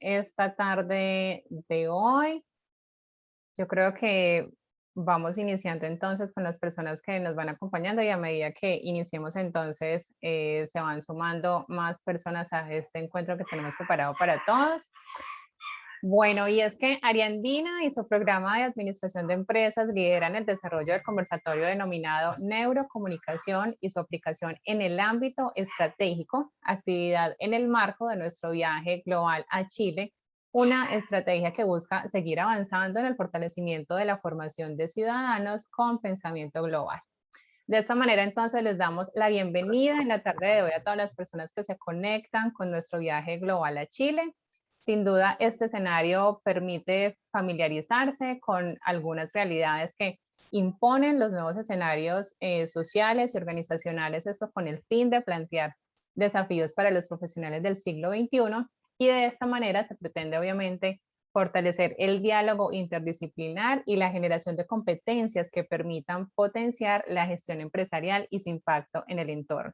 esta tarde de hoy. Yo creo que vamos iniciando entonces con las personas que nos van acompañando y a medida que iniciemos entonces se van sumando más personas a este encuentro que tenemos preparado para todos. Bueno, y es que Ariandina y su programa de administración de empresas lideran el desarrollo del conversatorio denominado Neurocomunicación y su aplicación en el ámbito estratégico, actividad en el marco de nuestro viaje global a Chile, una estrategia que busca seguir avanzando en el fortalecimiento de la formación de ciudadanos con pensamiento global. De esta manera, entonces, les damos la bienvenida en la tarde de hoy a todas las personas que se conectan con nuestro viaje global a Chile. Sin duda, este escenario permite familiarizarse con algunas realidades que imponen los nuevos escenarios sociales y organizacionales, esto con el fin de plantear desafíos para los profesionales del siglo XXI, y de esta manera se pretende obviamente fortalecer el diálogo interdisciplinar y la generación de competencias que permitan potenciar la gestión empresarial y su impacto en el entorno.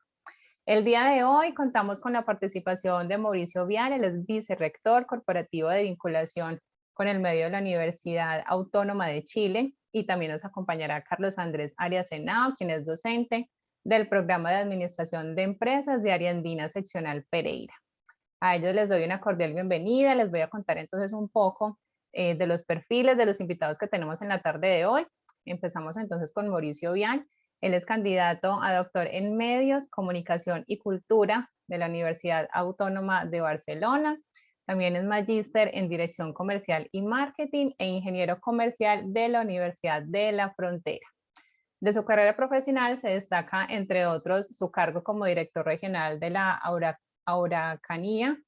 El día de hoy contamos con la participación de Mauricio Vial, él es vicerrector corporativo de vinculación con el medio de la Universidad Autónoma de Chile, y también nos acompañará Carlos Andrés Arias Henao, quien es docente del programa de administración de empresas de Ariandina Seccional Pereira. A ellos les doy una cordial bienvenida, les voy a contar entonces un poco de los perfiles de los invitados que tenemos en la tarde de hoy. Empezamos entonces con Mauricio Vial. Él es candidato a doctor en Medios, Comunicación y Cultura de la Universidad Autónoma de Barcelona. También es magíster en Dirección Comercial y Marketing e ingeniero comercial de la Universidad de la Frontera. De su carrera profesional se destaca, entre otros, su cargo como director regional de la Araucanía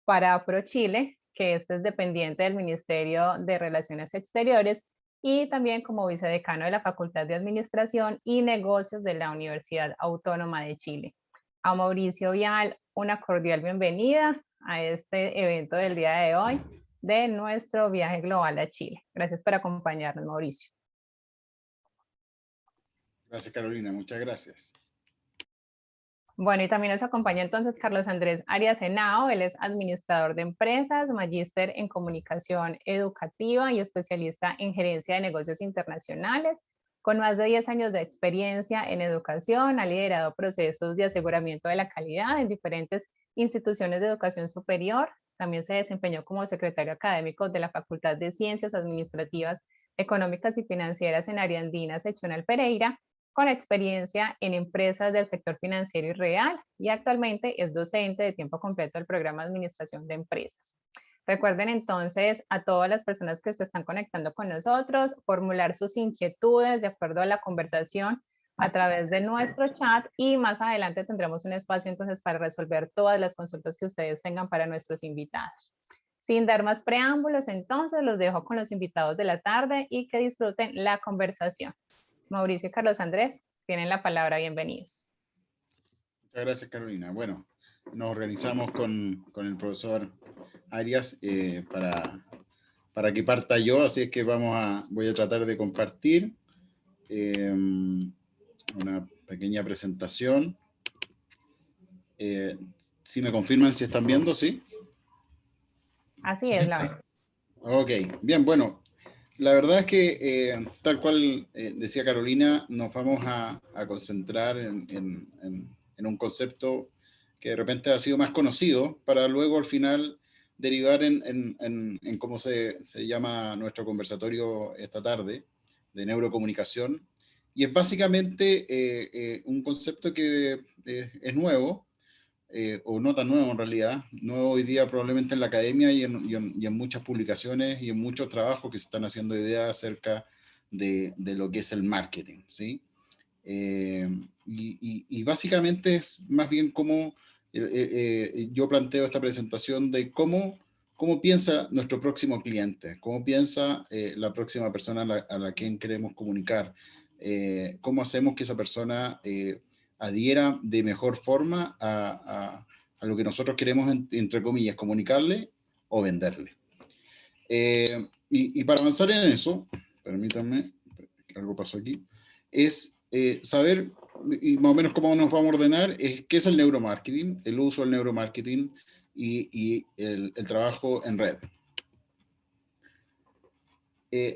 para ProChile, que este es dependiente del Ministerio de Relaciones Exteriores, y también como vicedecano de la Facultad de Administración y Negocios de la Universidad Autónoma de Chile. A Mauricio Vial, una cordial bienvenida a este evento del día de hoy de nuestro viaje global a Chile. Gracias por acompañarnos, Mauricio. Gracias, Carolina. Muchas gracias. Bueno, y también nos acompaña entonces Carlos Andrés Arias Henao. Él es administrador de empresas, magíster en comunicación educativa y especialista en gerencia de negocios internacionales. Con más de 10 años de experiencia en educación, ha liderado procesos de aseguramiento de la calidad en diferentes instituciones de educación superior. También se desempeñó como secretario académico de la Facultad de Ciencias Administrativas, Económicas y Financieras en Ariandina Seccional Pereira, con experiencia en empresas del sector financiero y real, y actualmente es docente de tiempo completo del programa de Administración de Empresas. Recuerden entonces a todas las personas que se están conectando con nosotros, formular sus inquietudes de acuerdo a la conversación a través de nuestro chat, y más adelante tendremos un espacio entonces para resolver todas las consultas que ustedes tengan para nuestros invitados. Sin dar más preámbulos, entonces los dejo con los invitados de la tarde y que disfruten la conversación. Mauricio y Carlos Andrés, tienen la palabra, bienvenidos. Muchas gracias, Carolina. Bueno, nos organizamos con el profesor Arias para que parta yo, así es que voy a tratar de compartir una pequeña presentación. Si me confirman si están viendo, ¿sí? Así es, la vemos. Ok, bien, bueno. La verdad es que, tal cual decía Carolina, nos vamos a concentrar en un concepto que de repente ha sido más conocido, para luego al final derivar en cómo se llama nuestro conversatorio esta tarde, de neurocomunicación. Y es básicamente un concepto que es nuevo, o no tan nuevo en realidad, nuevo hoy día probablemente en la academia y en muchas publicaciones y en muchos trabajos que se están haciendo ideas acerca de lo que es el marketing, ¿sí? Y básicamente es más bien como yo planteo esta presentación de cómo piensa nuestro próximo cliente, cómo piensa la próxima persona a la quien queremos comunicar, cómo hacemos que esa persona adhiera de mejor forma a lo que nosotros queremos, entre comillas, comunicarle o venderle. Y para avanzar en eso, permítanme, algo pasó aquí, es saber, y más o menos cómo nos vamos a ordenar, es qué es el neuromarketing, el uso del neuromarketing y el trabajo en red.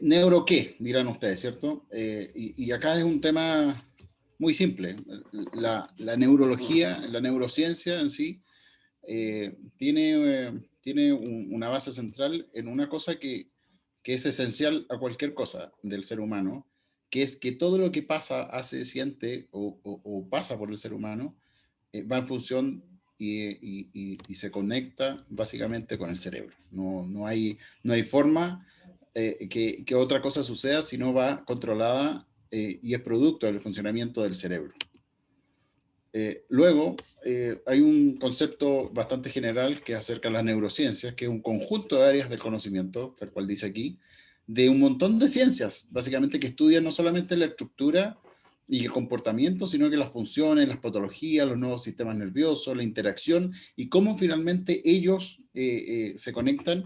¿Neuro qué? Dirán ustedes, ¿cierto? Y acá es un tema muy simple. La neurología, la neurociencia en sí, tiene una base central en una cosa que es esencial a cualquier cosa del ser humano, que es que todo lo que pasa, hace, siente o pasa por el ser humano, va en función y se conecta básicamente con el cerebro. No hay forma que otra cosa suceda si no va controlada y es producto del funcionamiento del cerebro. Luego, hay un concepto bastante general que acerca de las neurociencias, que es un conjunto de áreas del conocimiento, tal cual dice aquí, de un montón de ciencias, básicamente que estudian no solamente la estructura y el comportamiento, sino que las funciones, las patologías, los nuevos sistemas nerviosos, la interacción y cómo finalmente ellos se conectan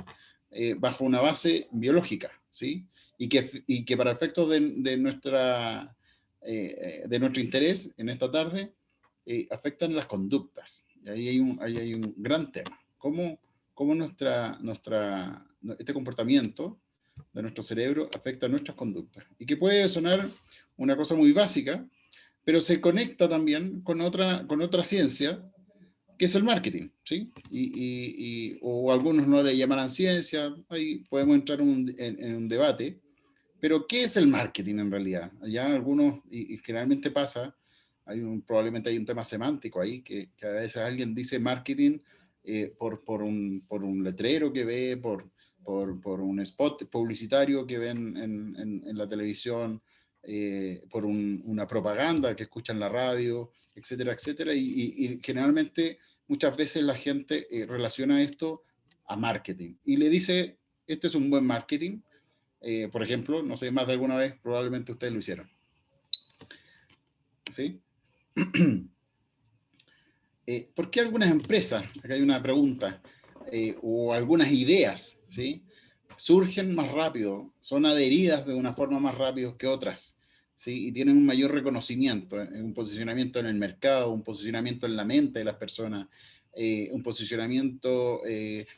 bajo una base biológica, ¿sí? Y que para efectos de nuestro interés en esta tarde, afectan las conductas. Y ahí hay un gran tema. ¿Cómo este comportamiento de nuestro cerebro afecta nuestras conductas? Y que puede sonar una cosa muy básica, pero se conecta también con otra ciencia, que es el marketing, ¿sí? O algunos no le llamarán ciencia, ahí podemos entrar en un debate, pero ¿qué es el marketing en realidad? Ya algunos, y generalmente pasa, probablemente hay un tema semántico ahí, que a veces alguien dice marketing por un letrero que ve, por un spot publicitario que ven en la televisión, por una propaganda que escucha en la radio, etcétera, etcétera. Y generalmente muchas veces la gente relaciona esto a marketing y le dice, este es un buen marketing. Por ejemplo, no sé, más de alguna vez probablemente ustedes lo hicieron. ¿Sí? ¿Por qué algunas empresas, acá hay una pregunta, o algunas ideas, ¿sí? surgen más rápido, son adheridas de una forma más rápido que otras, ¿sí? Y tienen un mayor reconocimiento, un posicionamiento en el mercado, un posicionamiento en la mente de las personas, un posicionamiento,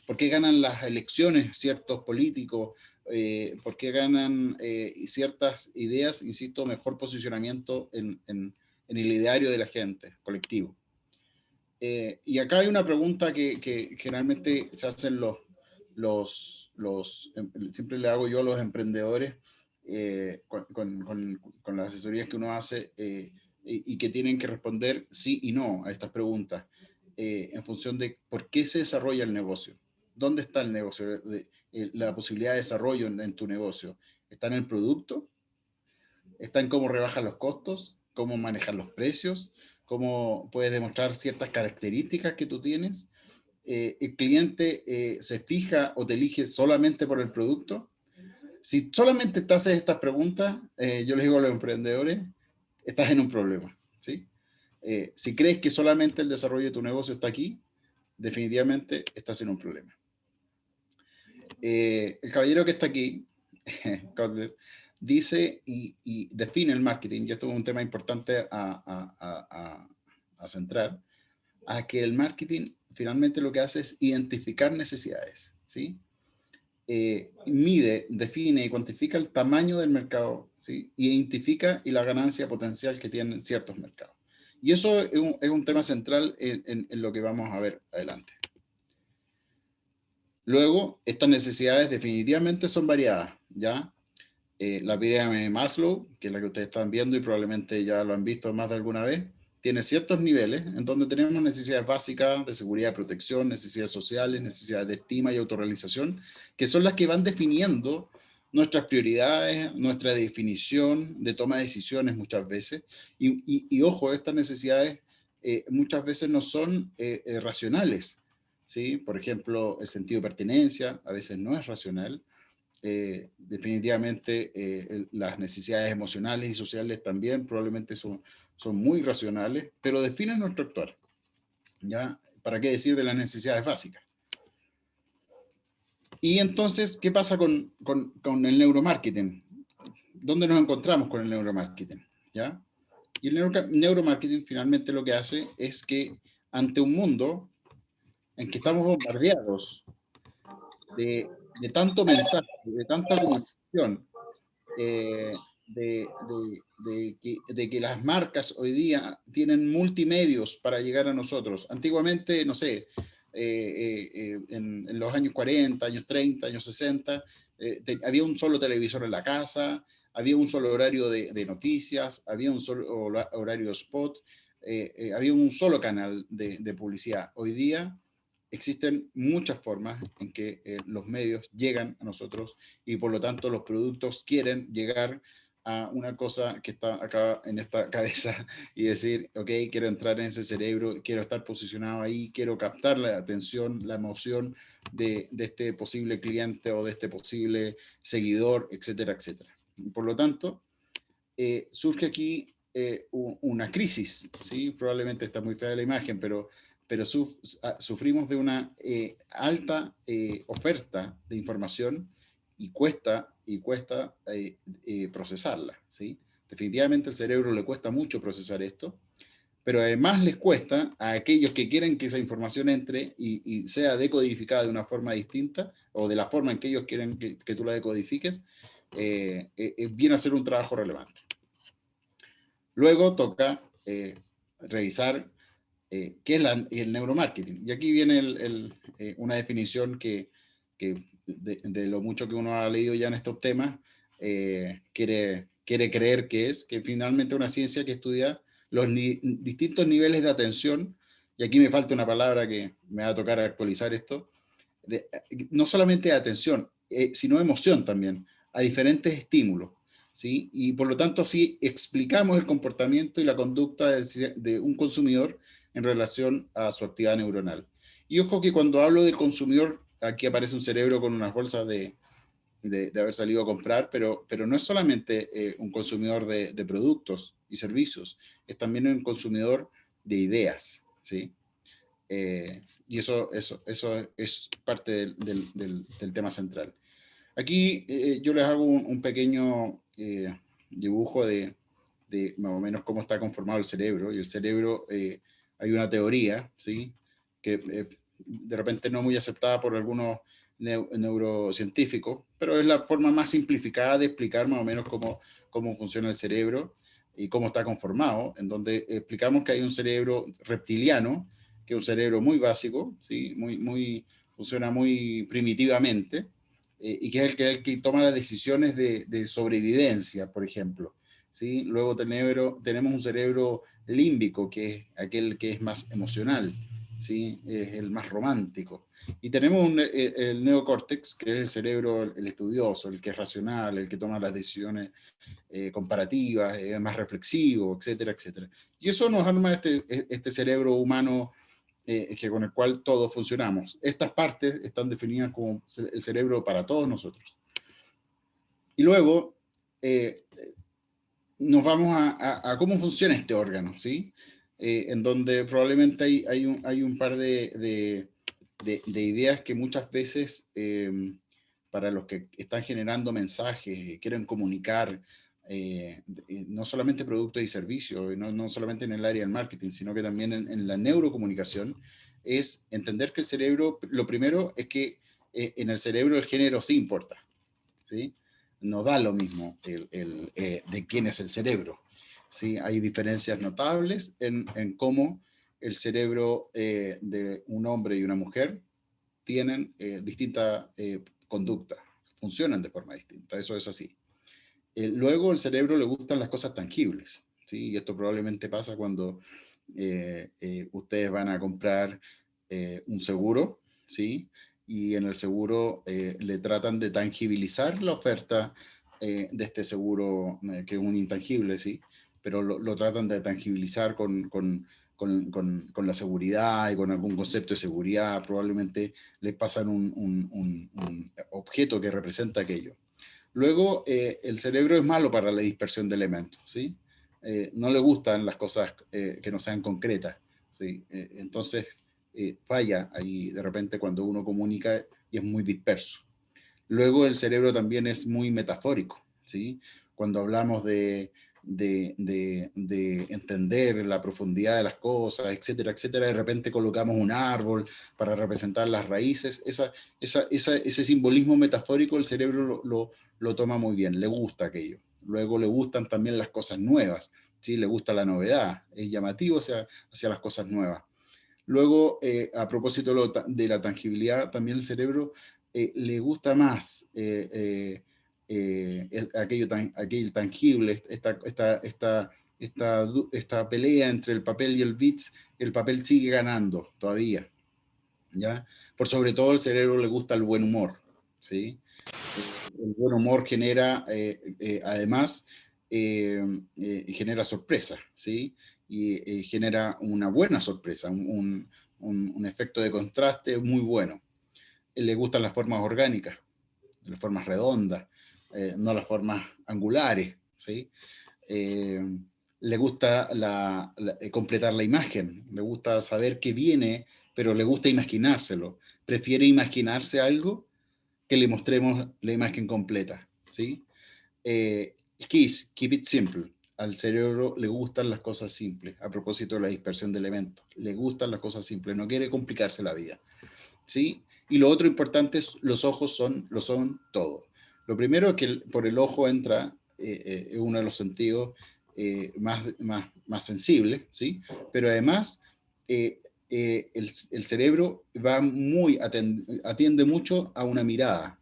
por qué ganan las elecciones ciertos políticos, por qué ganan ciertas ideas, insisto, mejor posicionamiento en el ideario de la gente, colectivo. Y acá hay una pregunta que generalmente se hacen siempre le hago yo a los emprendedores con las asesorías que uno hace y que tienen que responder sí y no a estas preguntas en función de por qué se desarrolla el negocio. ¿Dónde está el negocio? La posibilidad de desarrollo en tu negocio. ¿Está en el producto? ¿Está en cómo rebajan los costos? ¿Cómo manejar los precios? ¿Cómo puedes demostrar ciertas características que tú tienes? ¿El cliente se fija o te elige solamente por el producto? Si solamente te haces estas preguntas, yo les digo a los emprendedores, estás en un problema, ¿sí? Si crees que solamente el desarrollo de tu negocio está aquí, definitivamente estás en un problema. El caballero que está aquí, Kotler, dice y define el marketing, y esto es un tema importante a centrar, a que el marketing finalmente lo que hace es identificar necesidades, ¿sí? Mide, define y cuantifica el tamaño del mercado, ¿sí? Identifica y la ganancia potencial que tienen ciertos mercados. Y eso es un tema central en lo que vamos a ver adelante. Luego, estas necesidades definitivamente son variadas, ¿ya? La pirámide de Maslow, que es la que ustedes están viendo y probablemente ya lo han visto más de alguna vez, tiene ciertos niveles en donde tenemos necesidades básicas de seguridad y protección, necesidades sociales, necesidades de estima y autorrealización, que son las que van definiendo nuestras prioridades, nuestra definición de toma de decisiones muchas veces. Y ojo, estas necesidades muchas veces no son racionales, ¿sí? Por ejemplo, el sentido de pertenencia a veces no es racional. Definitivamente las necesidades emocionales y sociales también probablemente son muy racionales, pero definen nuestro actuar. ¿Ya? ¿Para qué decir de las necesidades básicas? Y entonces, ¿qué pasa con el neuromarketing? ¿Dónde nos encontramos con el neuromarketing? ¿Ya? Y el neuromarketing finalmente lo que hace es que ante un mundo en que estamos bombardeados de tanto mensaje, de tanta comunicación, de que las marcas hoy día tienen multimedios para llegar a nosotros. Antiguamente, no sé, en los años 40, años 30, años 60, había un solo televisor en la casa, había un solo horario de noticias, había un solo horario spot, había un solo canal de publicidad. Hoy día existen muchas formas en que los medios llegan a nosotros y por lo tanto los productos quieren llegar a una cosa que está acá en esta cabeza y decir, ok, quiero entrar en ese cerebro, quiero estar posicionado ahí, quiero captar la atención, la emoción de este posible cliente o de este posible seguidor, etcétera, etcétera. Y por lo tanto, surge aquí una crisis, ¿sí? Probablemente está muy fea la imagen, pero sufrimos de una alta oferta de información y cuesta procesarla, ¿sí? Definitivamente al cerebro le cuesta mucho procesar esto, pero además les cuesta a aquellos que quieren que esa información entre y sea decodificada de una forma distinta o de la forma en que ellos quieren que tú la decodifiques, viene a ser un trabajo relevante. Luego toca revisar qué es el neuromarketing. Y aquí viene una definición que de lo mucho que uno ha leído ya en estos temas, quiere creer que finalmente es una ciencia que estudia los distintos niveles de atención, y aquí me falta una palabra que me va a tocar actualizar esto, no solamente de atención, sino emoción también, a diferentes estímulos. ¿Sí? Y por lo tanto así explicamos el comportamiento y la conducta de un consumidor en relación a su actividad neuronal. Y ojo que cuando hablo del consumidor, aquí aparece un cerebro con unas bolsas de haber salido a comprar, pero no es solamente un consumidor de productos y servicios, es también un consumidor de ideas, ¿sí? Y eso es parte del tema central. Aquí yo les hago un pequeño dibujo de más o menos cómo está conformado el cerebro. Y el cerebro, hay una teoría, ¿sí? Que de repente no muy aceptada por algunos neurocientíficos, pero es la forma más simplificada de explicar más o menos cómo funciona el cerebro y cómo está conformado, en donde explicamos que hay un cerebro reptiliano, que es un cerebro muy básico, ¿sí? Funciona muy primitivamente, y que es el que toma las decisiones de sobrevivencia, por ejemplo. ¿Sí? Luego tenemos un cerebro límbico, que es aquel que es más emocional, ¿sí? Es el más romántico. Y tenemos el neocórtex, que es el cerebro, el estudioso, el que es racional, el que toma las decisiones comparativas, más reflexivo, etcétera, etcétera. Y eso nos arma este cerebro humano que con el cual todos funcionamos. Estas partes están definidas como el cerebro para todos nosotros. Y luego nos vamos a cómo funciona este órgano, ¿sí? En donde probablemente hay un par de ideas que muchas veces para los que están generando mensajes, quieren comunicar, no solamente productos y servicios, no solamente en el área del marketing, sino que también en la neurocomunicación, es entender que el cerebro, lo primero es que en el cerebro el género sí importa, ¿sí? No da lo mismo de quién es el cerebro, ¿sí? Hay diferencias notables en cómo el cerebro de un hombre y una mujer tienen distinta conducta, funcionan de forma distinta, eso es así. Luego el cerebro le gustan las cosas tangibles, ¿sí? Y esto probablemente pasa cuando ustedes van a comprar un seguro, ¿sí? Y en el seguro le tratan de tangibilizar la oferta de este seguro, que es un intangible, ¿sí? Pero lo tratan de tangibilizar con la seguridad y con algún concepto de seguridad. Probablemente les pasan un objeto que representa aquello. Luego, el cerebro es malo para la dispersión de elementos, ¿sí? No le gustan las cosas que no sean concretas, ¿sí? Entonces, falla ahí de repente cuando uno comunica y es muy disperso. Luego, el cerebro también es muy metafórico, ¿sí? Cuando hablamos de entender la profundidad de las cosas, etcétera, etcétera. De repente colocamos un árbol para representar las raíces. Ese simbolismo metafórico el cerebro lo toma muy bien, le gusta aquello. Luego le gustan también las cosas nuevas, ¿sí? Le gusta la novedad, es llamativo hacia las cosas nuevas. Luego, a propósito de la tangibilidad, también el cerebro le gusta más aquello tangible, esta pelea entre el papel y el bits. El papel sigue ganando todavía, ¿ya? Por sobre todo el cerebro le gusta el buen humor, ¿sí? El buen humor genera, además, genera sorpresa, ¿sí? Y genera una buena sorpresa, un efecto de contraste muy bueno. Le gustan las formas orgánicas, las formas redondas, no las formas angulares, ¿sí? Eh, Le gusta completar la imagen, le gusta saber qué viene, pero le gusta imaginárselo. Prefiere imaginarse algo que le mostremos la imagen completa, ¿sí? Keep it simple. Al cerebro le gustan las cosas simples, a propósito de la dispersión de elementos. Le gustan las cosas simples, no quiere complicarse la vida, ¿sí? Y lo otro importante es, los ojos lo son todo. Lo primero es que por el ojo entra uno de los sentidos más sensibles, ¿sí? Pero además el cerebro atiende mucho a una mirada.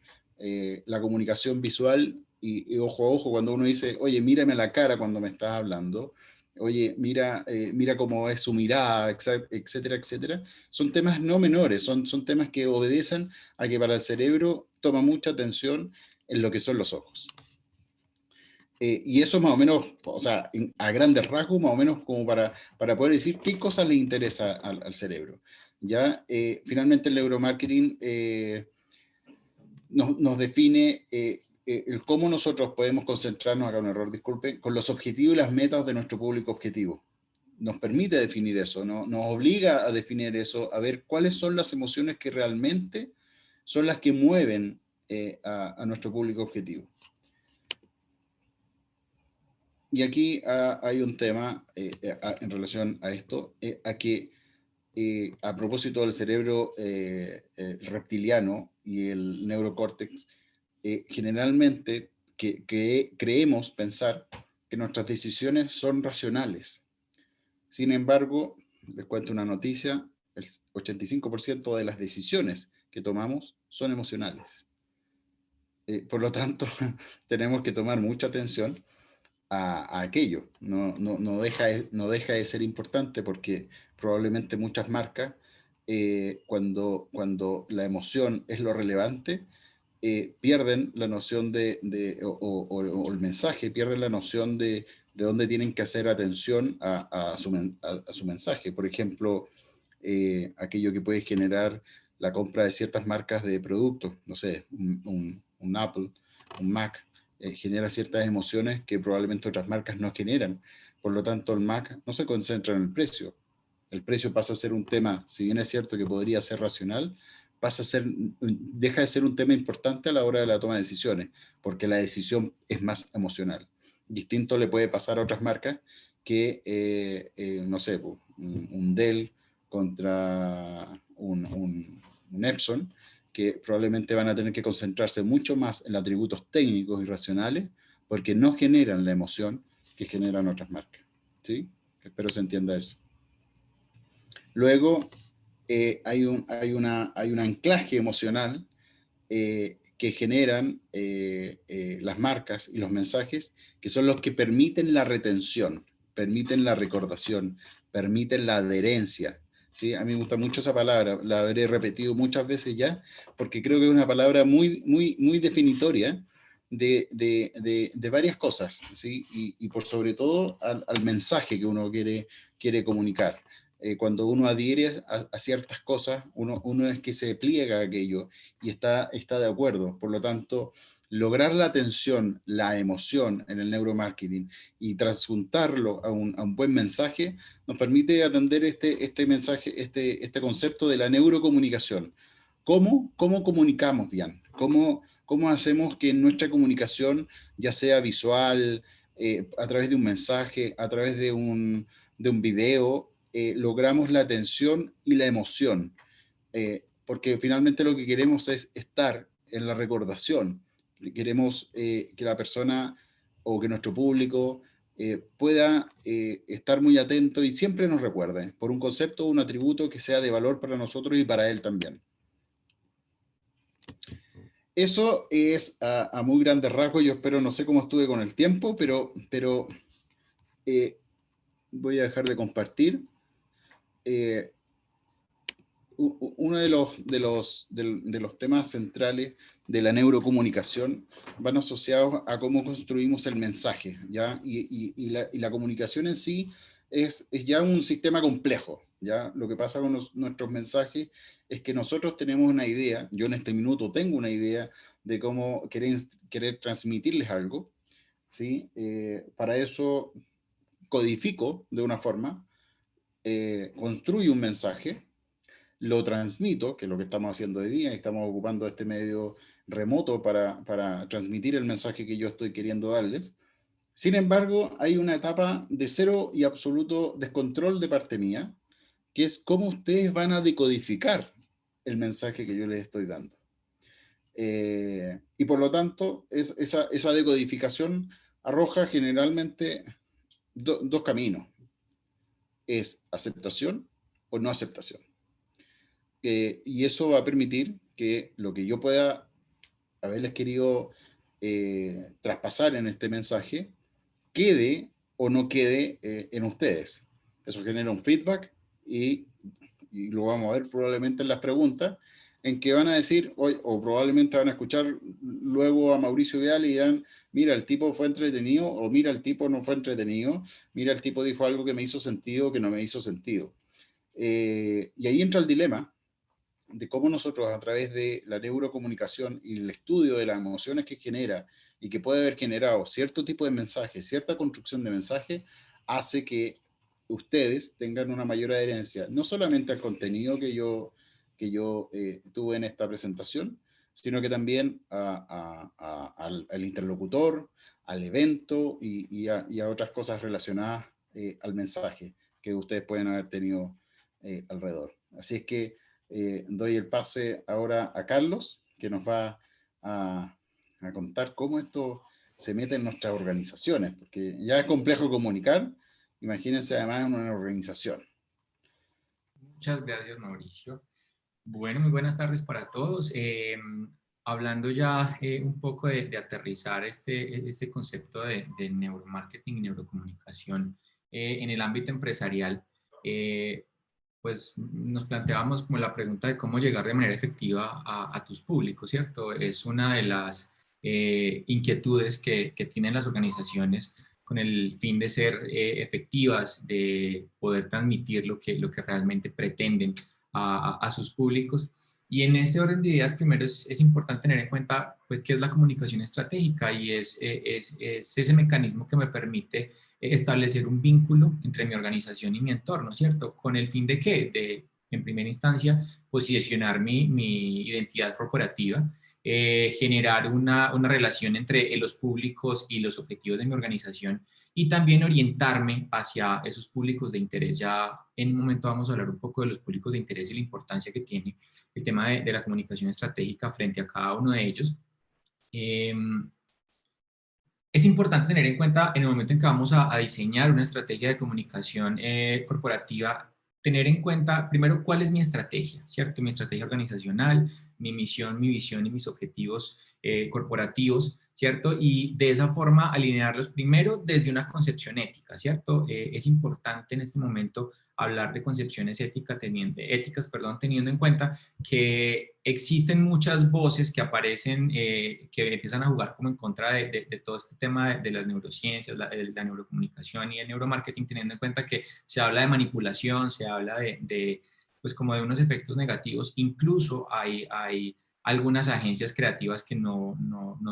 La comunicación visual y ojo a ojo, cuando uno dice, oye, mírame a la cara cuando me estás hablando, oye, mira cómo es su mirada, etcétera, etcétera, son temas no menores, son temas que obedecen a que para el cerebro toma mucha atención en lo que son los ojos. Y eso más o menos, o sea, a grandes rasgos, más o menos como para poder decir qué cosas le interesa al cerebro. ¿Ya? Finalmente el neuromarketing nos define el cómo nosotros podemos concentrarnos, acá un error, disculpen, con los objetivos y las metas de nuestro público objetivo. Nos permite definir eso, ¿no? Nos obliga a definir eso, a ver cuáles son las emociones que realmente son las que mueven a nuestro público objetivo. Y aquí hay un tema en relación a esto, a propósito del cerebro reptiliano y el neurocórtex, generalmente creemos pensar que nuestras decisiones son racionales. Sin embargo, les cuento una noticia, el 85% de las decisiones que tomamos son emocionales. Por lo tanto, tenemos que tomar mucha atención a aquello. No deja de ser importante porque probablemente muchas marcas, cuando la emoción es lo relevante, pierden la noción o el mensaje, pierden la noción de dónde tienen que hacer atención a su mensaje. Por ejemplo, aquello que puede generar la compra de ciertas marcas de productos, no sé, un Apple, un Mac, genera ciertas emociones que probablemente otras marcas no generan. Por lo tanto, el Mac no se concentra en el precio. El precio pasa a ser un tema, si bien es cierto que podría ser racional, deja de ser un tema importante a la hora de la toma de decisiones, porque la decisión es más emocional. Distinto le puede pasar a otras marcas que, no sé, un Dell contra un Epson, que probablemente van a tener que concentrarse mucho más en atributos técnicos y racionales, porque no generan la emoción que generan otras marcas. ¿Sí? Espero se entienda eso. Luego, hay un anclaje emocional que generan las marcas y los mensajes, que son los que permiten la retención, permiten la recordación, permiten la adherencia. ¿Sí? A mí me gusta mucho esa palabra, la habré repetido muchas veces ya, porque creo que es una palabra muy, muy, muy definitoria de varias cosas, ¿sí? Y por sobre todo al mensaje que uno quiere comunicar. Cuando uno adhiere a ciertas cosas, uno es que se pliega a aquello y está de acuerdo. Por lo tanto, lograr la atención, la emoción en el neuromarketing y transuntarlo a un buen mensaje, nos permite atender este mensaje, este concepto de la neurocomunicación. ¿Cómo comunicamos bien? ¿Cómo hacemos que nuestra comunicación, ya sea visual, a través de un mensaje, a través de un video, logramos la atención y la emoción. Porque finalmente lo que queremos es estar en la recordación. Queremos que la persona o que nuestro público pueda estar muy atento y siempre nos recuerde por un concepto o un atributo que sea de valor para nosotros y para él también. Eso es a muy grandes rasgos. Yo espero, no sé cómo estuve con el tiempo, pero voy a dejar de compartir. Uno de los temas centrales de la neurocomunicación van asociados a cómo construimos el mensaje, ¿ya? Y la comunicación en sí es ya un sistema complejo, ¿ya? Lo que pasa con nuestros mensajes es que nosotros tenemos una idea, yo en este minuto tengo una idea de cómo querer transmitirles algo, ¿sí? Para eso codifico de una forma, construyo un mensaje, lo transmito, que es lo que estamos haciendo hoy día, y estamos ocupando este medio remoto para transmitir el mensaje que yo estoy queriendo darles. Sin embargo, hay una etapa de cero y absoluto descontrol de parte mía, que es cómo ustedes van a decodificar el mensaje que yo les estoy dando. Y por lo tanto, esa decodificación arroja generalmente dos caminos. Es aceptación o no aceptación. Y eso va a permitir que lo que yo pueda haberles querido traspasar en este mensaje quede o no quede en ustedes. Eso genera un feedback y lo vamos a ver probablemente en las preguntas, en que van a decir, o probablemente van a escuchar luego a Mauricio Vial y dirán, mira, el tipo fue entretenido, o mira, el tipo no fue entretenido, mira, el tipo dijo algo que me hizo sentido, que no me hizo sentido. Y ahí entra el dilema de cómo nosotros a través de la neurocomunicación y el estudio de las emociones que genera y que puede haber generado cierto tipo de mensaje, cierta construcción de mensaje, hace que ustedes tengan una mayor adherencia, no solamente al contenido que yo tuve en esta presentación, sino que también al interlocutor, al evento y a otras cosas relacionadas al mensaje que ustedes pueden haber tenido alrededor. Así es que doy el pase ahora a Carlos, que nos va a contar cómo esto se mete en nuestras organizaciones, porque ya es complejo comunicar, imagínense además en una organización. Muchas gracias, Mauricio. Bueno, muy buenas tardes para todos. Hablando ya un poco de aterrizar este concepto de neuromarketing y neurocomunicación en el ámbito empresarial, pues nos planteábamos como la pregunta de cómo llegar de manera efectiva a tus públicos, ¿cierto? Es una de las inquietudes que tienen las organizaciones con el fin de ser efectivas, de poder transmitir lo que realmente pretenden a sus públicos. Y en este orden de ideas, primero es importante tener en cuenta pues, qué es la comunicación estratégica y es ese mecanismo que me permite establecer un vínculo entre mi organización y mi entorno, ¿cierto? ¿Con el fin de qué? De, en primera instancia, posicionar mi identidad corporativa, generar una relación entre los públicos y los objetivos de mi organización y también orientarme hacia esos públicos de interés. Ya en un momento vamos a hablar un poco de los públicos de interés y la importancia que tiene el tema de la comunicación estratégica frente a cada uno de ellos. Es importante tener en cuenta en el momento en que vamos a diseñar una estrategia de comunicación corporativa, tener en cuenta primero cuál es mi estrategia, ¿cierto? Mi estrategia organizacional, mi misión, mi visión y mis objetivos corporativos, ¿cierto? Y de esa forma alinearlos primero desde una concepción ética, ¿cierto? Es importante en este momento hablar de concepciones éticas, teniendo en cuenta que existen muchas voces que aparecen, que empiezan a jugar como en contra de todo este tema de las neurociencias, la neurocomunicación y el neuromarketing, teniendo en cuenta que se habla de manipulación, se habla pues como de unos efectos negativos. Incluso hay algunas agencias creativas que no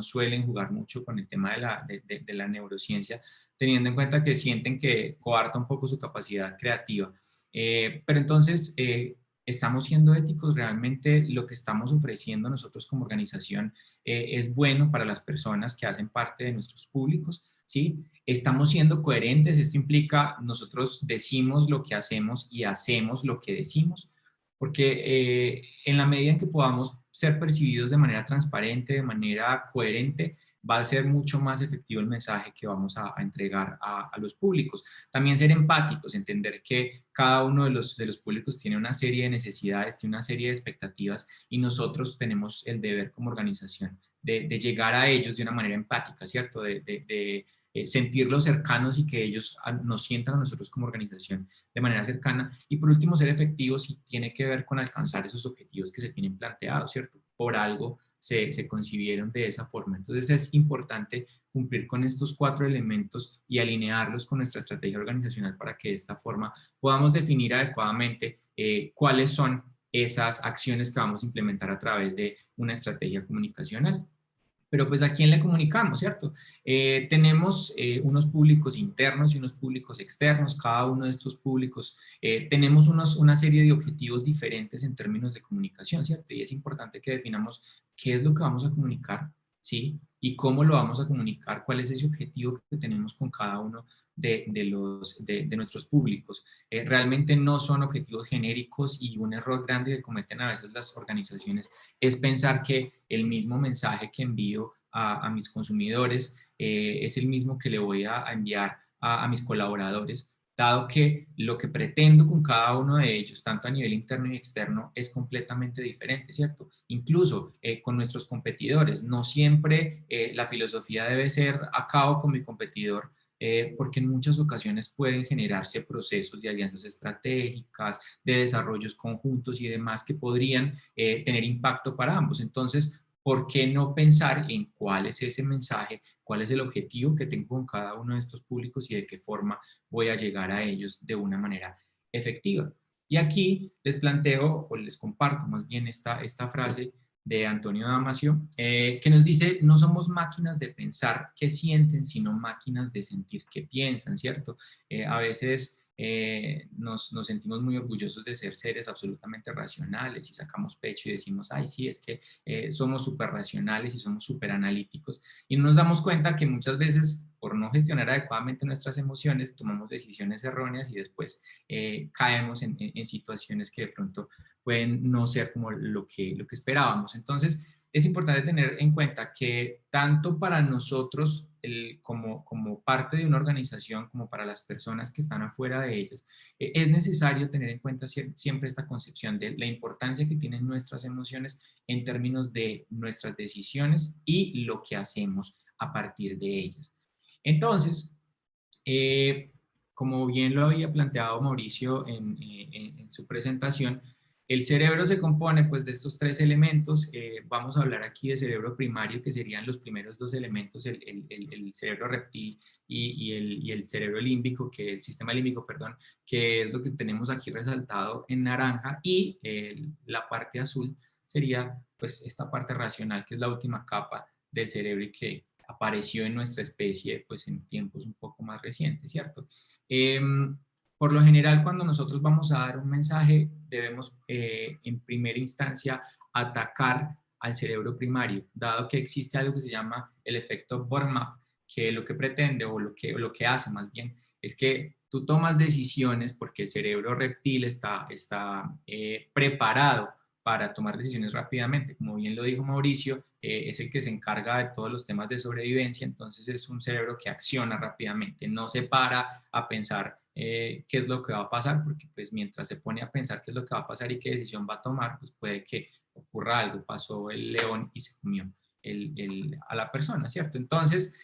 suelen jugar mucho con el tema de la neurociencia, teniendo en cuenta que sienten que coarta un poco su capacidad creativa. Pero entonces, ¿estamos siendo éticos? ¿Realmente lo que estamos ofreciendo nosotros como organización es bueno para las personas que hacen parte de nuestros públicos? ¿sí? Estamos siendo coherentes, esto implica nosotros decimos lo que hacemos y hacemos lo que decimos, porque en la medida en que podamos ser percibidos de manera transparente, de manera coherente, va a ser mucho más efectivo el mensaje que vamos a entregar a los públicos. También ser empáticos, entender que cada uno de los públicos tiene una serie de necesidades, tiene una serie de expectativas y nosotros tenemos el deber como organización de llegar a ellos de una manera empática, ¿cierto? De sentirlos cercanos y que ellos nos sientan a nosotros como organización de manera cercana. Y por último, ser efectivos y tiene que ver con alcanzar esos objetivos que se tienen planteados, ¿cierto? Por algo se concibieron de esa forma. Entonces es importante cumplir con estos 4 elementos y alinearlos con nuestra estrategia organizacional para que de esta forma podamos definir adecuadamente cuáles son esas acciones que vamos a implementar a través de una estrategia comunicacional. Pero pues ¿a quién le comunicamos, cierto? Tenemos unos públicos internos y unos públicos externos. Cada uno de estos públicos tenemos una serie de objetivos diferentes en términos de comunicación, ¿cierto? Y es importante que definamos qué es lo que vamos a comunicar, ¿sí? Y cómo lo vamos a comunicar, cuál es ese objetivo que tenemos con cada uno de nuestros públicos. Realmente no son objetivos genéricos y un error grande que cometen a veces las organizaciones es pensar que el mismo mensaje que envío a mis consumidores es el mismo que le voy a enviar a mis colaboradores, dado que lo que pretendo con cada uno de ellos, tanto a nivel interno y externo, es completamente diferente, ¿cierto? Incluso con nuestros competidores, no siempre la filosofía debe ser acabo con mi competidor, porque en muchas ocasiones pueden generarse procesos de alianzas estratégicas, de desarrollos conjuntos y demás que podrían tener impacto para ambos. Entonces, ¿por qué no pensar en cuál es ese mensaje, cuál es el objetivo que tengo con cada uno de estos públicos y de qué forma voy a llegar a ellos de una manera efectiva? Y aquí les planteo, o les comparto más bien esta frase de Antonio Damasio, que nos dice, no somos máquinas de pensar qué sienten, sino máquinas de sentir qué piensan, ¿cierto? A veces nos sentimos muy orgullosos de ser seres absolutamente racionales y sacamos pecho y decimos, ay, sí, es que somos súper racionales y somos súper analíticos. Y no nos damos cuenta que muchas veces, por no gestionar adecuadamente nuestras emociones, tomamos decisiones erróneas y después caemos en situaciones que de pronto pueden no ser como lo que esperábamos. Entonces, es importante tener en cuenta que tanto para nosotros como parte de una organización, como para las personas que están afuera de ellas, es necesario tener en cuenta siempre esta concepción de la importancia que tienen nuestras emociones en términos de nuestras decisiones y lo que hacemos a partir de ellas. Entonces, como bien lo había planteado Mauricio en su presentación, el cerebro se compone pues de estos 3 elementos. Vamos a hablar aquí de cerebro primario, que serían los primeros 2 elementos, el cerebro reptil y el cerebro límbico, que el sistema límbico, perdón, que es lo que tenemos aquí resaltado en naranja, y la parte azul sería pues esta parte racional, que es la última capa del cerebro y que apareció en nuestra especie pues en tiempos un poco más recientes, ¿cierto? Por lo general, cuando nosotros vamos a dar un mensaje, debemos en primera instancia atacar al cerebro primario, dado que existe algo que se llama el efecto bottom-up, que lo que pretende o lo que hace más bien es que tú tomas decisiones porque el cerebro reptil está preparado para tomar decisiones rápidamente. Como bien lo dijo Mauricio, es el que se encarga de todos los temas de sobrevivencia, entonces es un cerebro que acciona rápidamente, no se para a pensar qué es lo que va a pasar, porque pues mientras se pone a pensar qué es lo que va a pasar y qué decisión va a tomar, pues puede que ocurra algo. Pasó el león y se comió a la persona, ¿cierto? Entonces,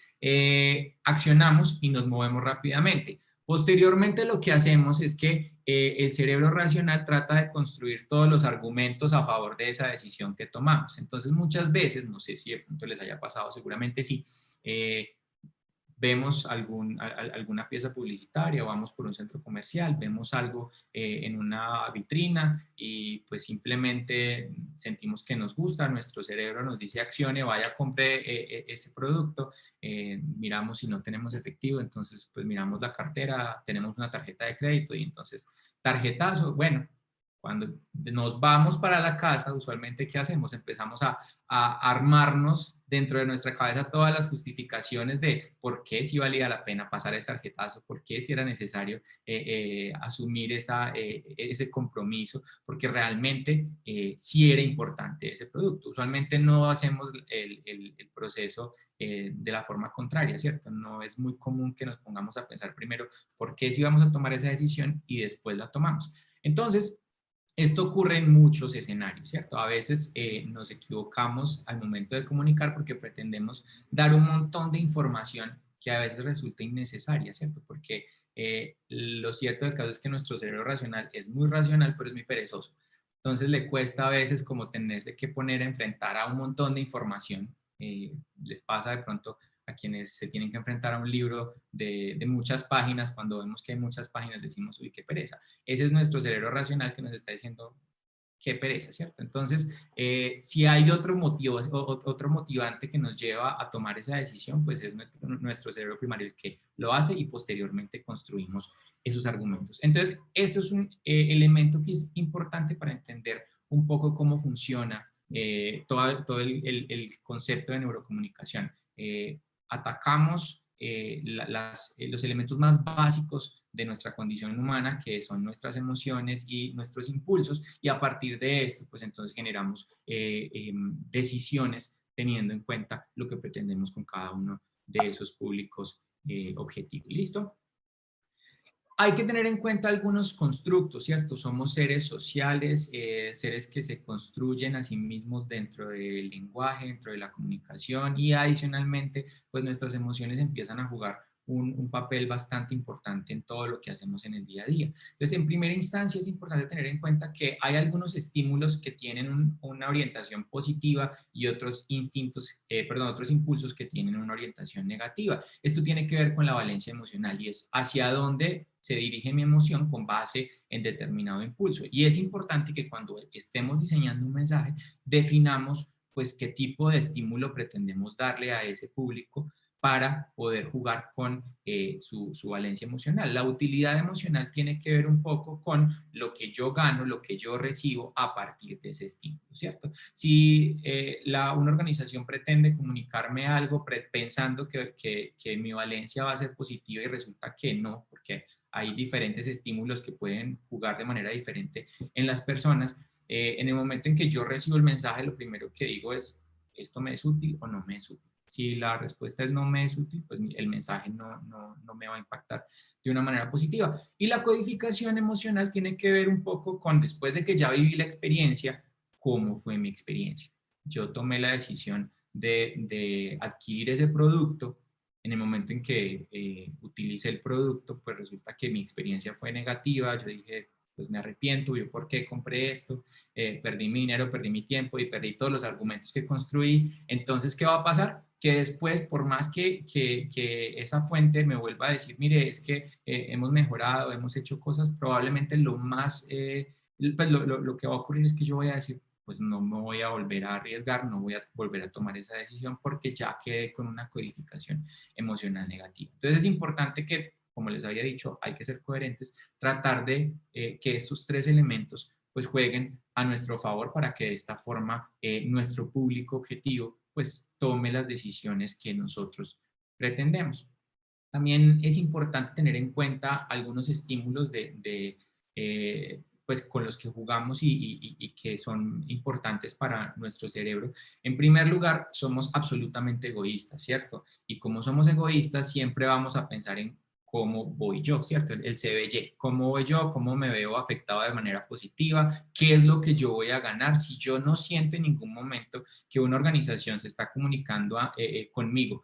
accionamos y nos movemos rápidamente. Posteriormente lo que hacemos es que el cerebro racional trata de construir todos los argumentos a favor de esa decisión que tomamos. Entonces muchas veces, no sé si de pronto les haya pasado, seguramente sí, vemos alguna pieza publicitaria o vamos por un centro comercial, vemos algo en una vitrina y pues simplemente sentimos que nos gusta, nuestro cerebro nos dice accione, vaya, compre ese producto, miramos si no tenemos efectivo, entonces pues miramos la cartera, tenemos una tarjeta de crédito y entonces tarjetazo, bueno, cuando nos vamos para la casa, usualmente ¿qué hacemos? Empezamos a armarnos dentro de nuestra cabeza todas las justificaciones de por qué sí valía la pena pasar el tarjetazo, por qué sí era necesario asumir ese compromiso, porque realmente sí era importante ese producto. Usualmente no hacemos el proceso de la forma contraria, ¿cierto? No es muy común que nos pongamos a pensar primero por qué sí vamos a tomar esa decisión y después la tomamos. Entonces, esto ocurre en muchos escenarios, ¿cierto? A veces nos equivocamos al momento de comunicar porque pretendemos dar un montón de información que a veces resulta innecesaria, ¿cierto? Porque lo cierto del caso es que nuestro cerebro racional es muy racional, pero es muy perezoso. Entonces le cuesta a veces como tenerse que poner a enfrentar a un montón de información. Les pasa de pronto a quienes se tienen que enfrentar a un libro de muchas páginas, cuando vemos que hay muchas páginas decimos, uy, qué pereza. Ese es nuestro cerebro racional que nos está diciendo, qué pereza, ¿cierto? Entonces, si hay otro motivo, otro motivante que nos lleva a tomar esa decisión, pues es nuestro cerebro primario el que lo hace y posteriormente construimos esos argumentos. Entonces, esto es un elemento que es importante para entender un poco cómo funciona todo el concepto de neurocomunicación. Atacamos los elementos más básicos de nuestra condición humana, que son nuestras emociones y nuestros impulsos, y a partir de esto, pues entonces generamos decisiones teniendo en cuenta lo que pretendemos con cada uno de esos públicos objetivos. ¿Listo? Hay que tener en cuenta algunos constructos, ¿cierto? Somos seres sociales, seres que se construyen a sí mismos dentro del lenguaje, dentro de la comunicación, y adicionalmente, pues nuestras emociones empiezan a jugar un papel bastante importante en todo lo que hacemos en el día a día. Entonces, en primera instancia es importante tener en cuenta que hay algunos estímulos que tienen una orientación positiva y otros otros impulsos que tienen una orientación negativa. Esto tiene que ver con la valencia emocional y es hacia dónde se dirige mi emoción con base en determinado impulso. Y es importante que cuando estemos diseñando un mensaje, definamos pues qué tipo de estímulo pretendemos darle a ese público para poder jugar con su valencia emocional. La utilidad emocional tiene que ver un poco con lo que yo gano, lo que yo recibo a partir de ese estímulo, ¿cierto? Si una organización pretende comunicarme algo pensando que mi valencia va a ser positiva y resulta que no, porque hay diferentes estímulos que pueden jugar de manera diferente en las personas, en el momento en que yo recibo el mensaje, lo primero que digo es, ¿esto me es útil o no me es útil? Si la respuesta es no me es útil, pues el mensaje no me va a impactar de una manera positiva. Y la codificación emocional tiene que ver un poco con, después de que ya viví la experiencia, cómo fue mi experiencia. Yo tomé la decisión de adquirir ese producto. En el momento en que utilicé el producto, pues resulta que mi experiencia fue negativa. Yo dije, pues me arrepiento, yo por qué compré esto, perdí mi dinero, perdí mi tiempo y perdí todos los argumentos que construí. Entonces, ¿qué va a pasar? Que después, por más que esa fuente me vuelva a decir, mire, es que hemos mejorado, hemos hecho cosas, probablemente pues lo que va a ocurrir es que yo voy a decir, pues no me voy a volver a arriesgar, no voy a volver a tomar esa decisión porque ya quedé con una codificación emocional negativa. Entonces es importante que, como les había dicho, hay que ser coherentes, tratar de que estos tres elementos pues jueguen a nuestro favor para que de esta forma nuestro público objetivo pues tome las decisiones que nosotros pretendemos. También es importante tener en cuenta algunos estímulos pues con los que jugamos y que son importantes para nuestro cerebro. En primer lugar, somos absolutamente egoístas, ¿cierto? Y como somos egoístas, siempre vamos a pensar en cómo voy yo, ¿cierto? El CBY, cómo voy yo, cómo me veo afectado de manera positiva, qué es lo que yo voy a ganar si yo no siento en ningún momento que una organización se está comunicando conmigo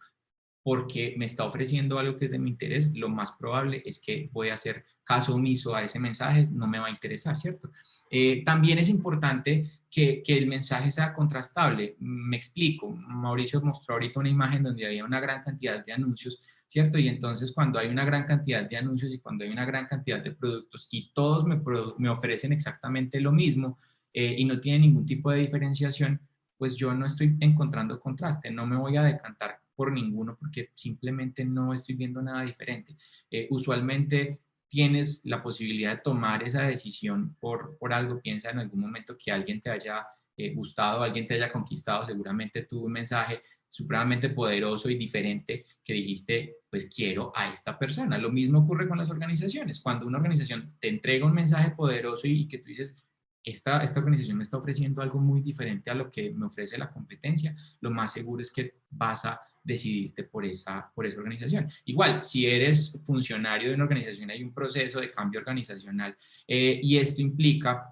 porque me está ofreciendo algo que es de mi interés, lo más probable es que voy a hacer caso omiso a ese mensaje, no me va a interesar, ¿cierto? También es importante que el mensaje sea contrastable. Me explico, Mauricio mostró ahorita una imagen donde había una gran cantidad de anuncios, ¿cierto? Y entonces cuando hay una gran cantidad de anuncios y cuando hay una gran cantidad de productos y todos me ofrecen exactamente lo mismo y no tienen ningún tipo de diferenciación, pues yo no estoy encontrando contraste, no me voy a decantar por ninguno porque simplemente no estoy viendo nada diferente. Usualmente tienes la posibilidad de tomar esa decisión por algo, piensa en algún momento que alguien te haya gustado, alguien te haya conquistado, seguramente tu mensaje supremamente poderoso y diferente que dijiste, pues quiero a esta persona. Lo mismo ocurre con las organizaciones. Cuando una organización te entrega un mensaje poderoso y que tú dices, esta organización me está ofreciendo algo muy diferente a lo que me ofrece la competencia, lo más seguro es que vas a decidirte por esa organización. Igual, si eres funcionario de una organización, hay un proceso de cambio organizacional y esto implica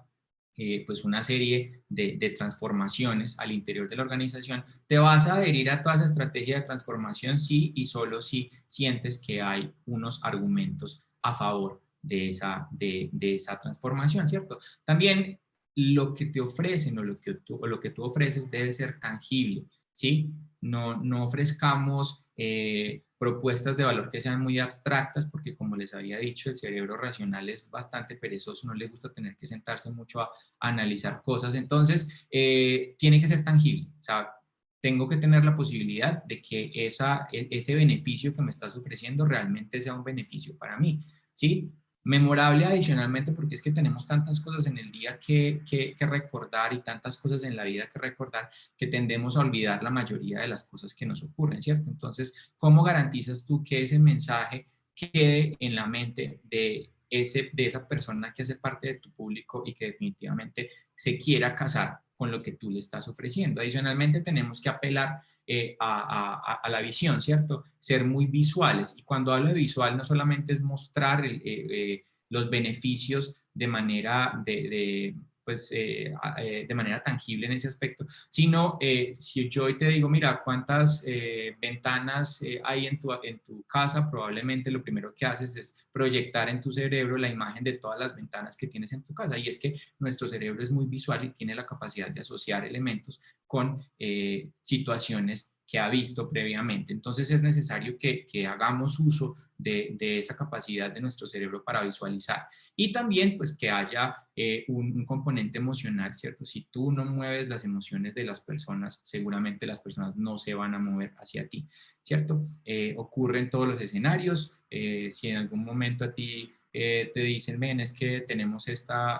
pues una serie de transformaciones al interior de la organización, te vas a adherir a toda esa estrategia de transformación sí y solo si sientes que hay unos argumentos a favor de esa transformación, ¿cierto? También lo que te ofrecen o lo que tú ofreces debe ser tangible, ¿sí? No ofrezcamos propuestas de valor que sean muy abstractas, porque como les había dicho, el cerebro racional es bastante perezoso, no le gusta tener que sentarse mucho a analizar cosas, entonces tiene que ser tangible, o sea, tengo que tener la posibilidad de que ese beneficio que me estás ofreciendo realmente sea un beneficio para mí, ¿sí? Memorable adicionalmente porque es que tenemos tantas cosas en el día que recordar y tantas cosas en la vida que recordar que tendemos a olvidar la mayoría de las cosas que nos ocurren, ¿cierto? Entonces, ¿cómo garantizas tú que ese mensaje quede en la mente de esa persona que hace parte de tu público y que definitivamente se quiera casar con lo que tú le estás ofreciendo? Adicionalmente, tenemos que apelar a la visión, ¿cierto? Ser muy visuales. Y cuando hablo de visual, no solamente es mostrar los beneficios de manera, de manera tangible en ese aspecto, sino si yo hoy te digo, mira, cuántas ventanas hay en tu casa, probablemente lo primero que haces es proyectar en tu cerebro la imagen de todas las ventanas que tienes en tu casa. Y es que nuestro cerebro es muy visual y tiene la capacidad de asociar elementos con situaciones que ha visto previamente. Entonces es necesario que hagamos uso de esa capacidad de nuestro cerebro para visualizar. Y también pues que haya un componente emocional, ¿cierto? Si tú no mueves las emociones de las personas, seguramente las personas no se van a mover hacia ti, ¿cierto? Ocurre en todos los escenarios. Si en algún momento a ti te dicen, ven, es que tenemos esta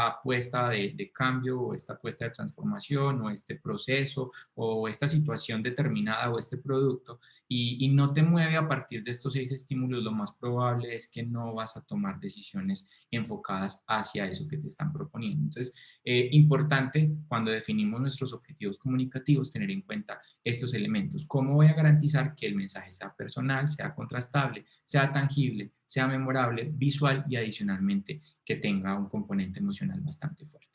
apuesta de cambio o esta apuesta de transformación o este proceso o esta situación determinada o este producto y no te mueve a partir de estos 6 estímulos, lo más probable es que no vas a tomar decisiones enfocadas hacia eso que te están proponiendo. Entonces, importante cuando definimos nuestros objetivos comunicativos tener en cuenta estos elementos. ¿Cómo voy a garantizar que el mensaje sea personal, sea contrastable, sea tangible, sea memorable, visual y adicionalmente que tenga un componente emocional bastante fuerte?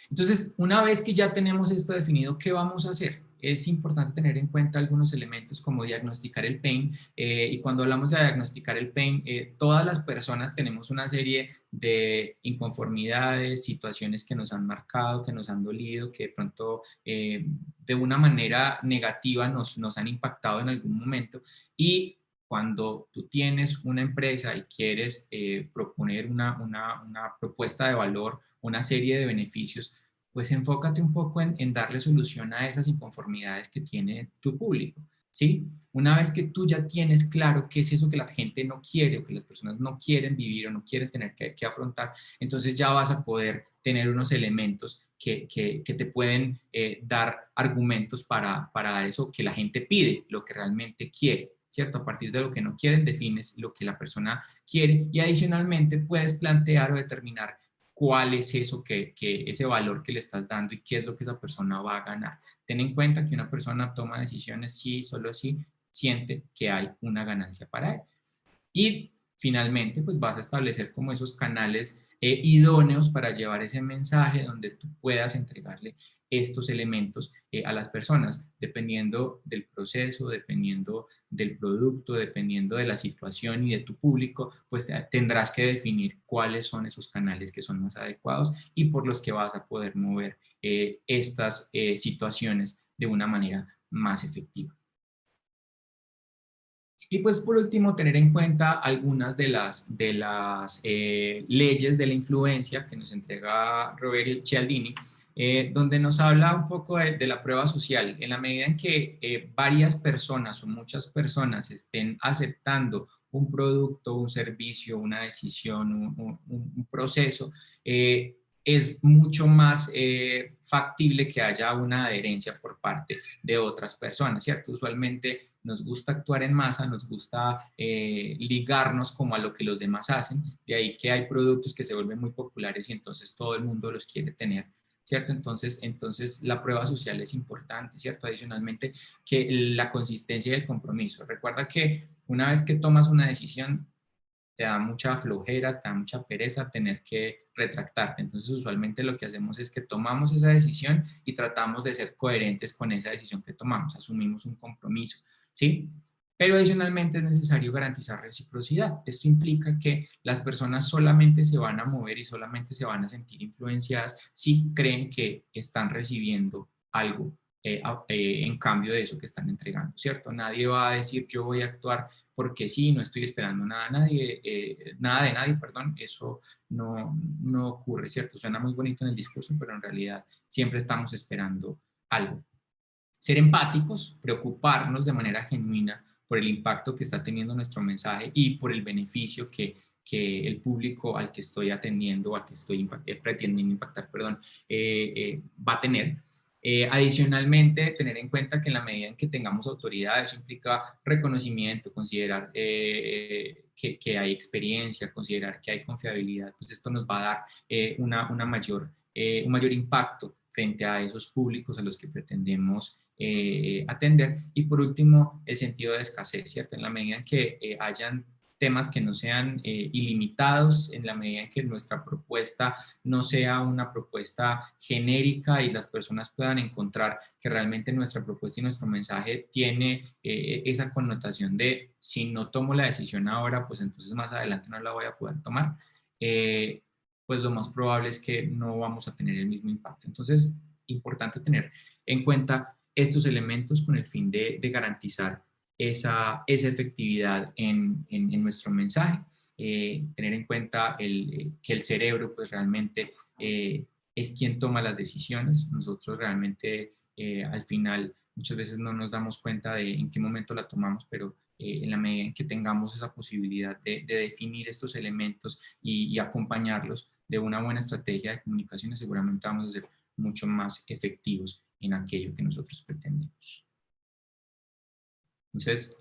Entonces, una vez que ya tenemos esto definido, ¿qué vamos a hacer? Es importante tener en cuenta algunos elementos como diagnosticar el pain. Y cuando hablamos de diagnosticar el pain, todas las personas tenemos una serie de inconformidades, situaciones que nos han marcado, que nos han dolido, que de pronto de una manera negativa nos han impactado en algún momento. Y cuando tú tienes una empresa y quieres proponer una propuesta de valor, una serie de beneficios, pues enfócate un poco en darle solución a esas inconformidades que tiene tu público, ¿sí? Una vez que tú ya tienes claro qué es eso que la gente no quiere o que las personas no quieren vivir o no quieren tener que afrontar, entonces ya vas a poder tener unos elementos que te pueden dar argumentos para dar eso que la gente pide, lo que realmente quiere, ¿cierto? A partir de lo que no quieren, defines lo que la persona quiere y adicionalmente puedes plantear o determinar cuál es eso ese valor que le estás dando y qué es lo que esa persona va a ganar. Ten en cuenta que una persona toma decisiones si solo si siente que hay una ganancia para él. Y finalmente, pues vas a establecer como esos canales idóneos para llevar ese mensaje donde tú puedas entregarle estos elementos a las personas, dependiendo del proceso, dependiendo del producto, dependiendo de la situación y de tu público, pues tendrás que definir cuáles son esos canales que son más adecuados y por los que vas a poder mover estas situaciones de una manera más efectiva. Y pues por último, tener en cuenta algunas de las leyes de la influencia que nos entrega Robert Cialdini, donde nos habla un poco de la prueba social. En la medida en que varias personas o muchas personas estén aceptando un producto, un servicio, una decisión, un proceso, es mucho más factible que haya una adherencia por parte de otras personas, ¿cierto? Usualmente nos gusta actuar en masa, nos gusta ligarnos como a lo que los demás hacen, de ahí que hay productos que se vuelven muy populares y entonces todo el mundo los quiere tener, ¿cierto? Entonces la prueba social es importante, ¿cierto? Adicionalmente, que la consistencia y el compromiso. Recuerda que una vez que tomas una decisión, te da mucha flojera, te da mucha pereza tener que retractarte. Entonces, usualmente lo que hacemos es que tomamos esa decisión y tratamos de ser coherentes con esa decisión que tomamos, asumimos un compromiso, ¿sí? Pero adicionalmente es necesario garantizar reciprocidad. Esto implica que las personas solamente se van a mover y solamente se van a sentir influenciadas si creen que están recibiendo algo en cambio de eso que están entregando, ¿cierto? Nadie va a decir yo voy a actuar porque sí, no estoy esperando nada, nada de nadie, perdón, eso no ocurre, ¿cierto? Suena muy bonito en el discurso, pero en realidad siempre estamos esperando algo. Ser empáticos, preocuparnos de manera genuina por el impacto que está teniendo nuestro mensaje y por el beneficio que el público al que estoy atendiendo, al que estoy pretendiendo impactar, perdón, va a tener. Adicionalmente, tener en cuenta que en la medida en que tengamos autoridad, eso implica reconocimiento, considerar que hay experiencia, considerar que hay confiabilidad, pues esto nos va a dar un mayor impacto frente a esos públicos a los que pretendemos atender. Y por último, el sentido de escasez, ¿cierto? En la medida en que hayan temas que no sean ilimitados, en la medida en que nuestra propuesta no sea una propuesta genérica y las personas puedan encontrar que realmente nuestra propuesta y nuestro mensaje tiene esa connotación de si no tomo la decisión ahora, pues entonces más adelante no la voy a poder tomar, pues lo más probable es que no vamos a tener el mismo impacto. Entonces, importante tener en cuenta estos elementos con el fin de garantizar esa efectividad en nuestro mensaje. Tener en cuenta que el cerebro pues realmente es quien toma las decisiones. Nosotros realmente al final muchas veces no nos damos cuenta de en qué momento la tomamos, pero en la medida en que tengamos esa posibilidad de definir estos elementos y acompañarlos de una buena estrategia de comunicaciones, seguramente vamos a ser mucho más efectivos en aquello que nosotros pretendemos. Entonces,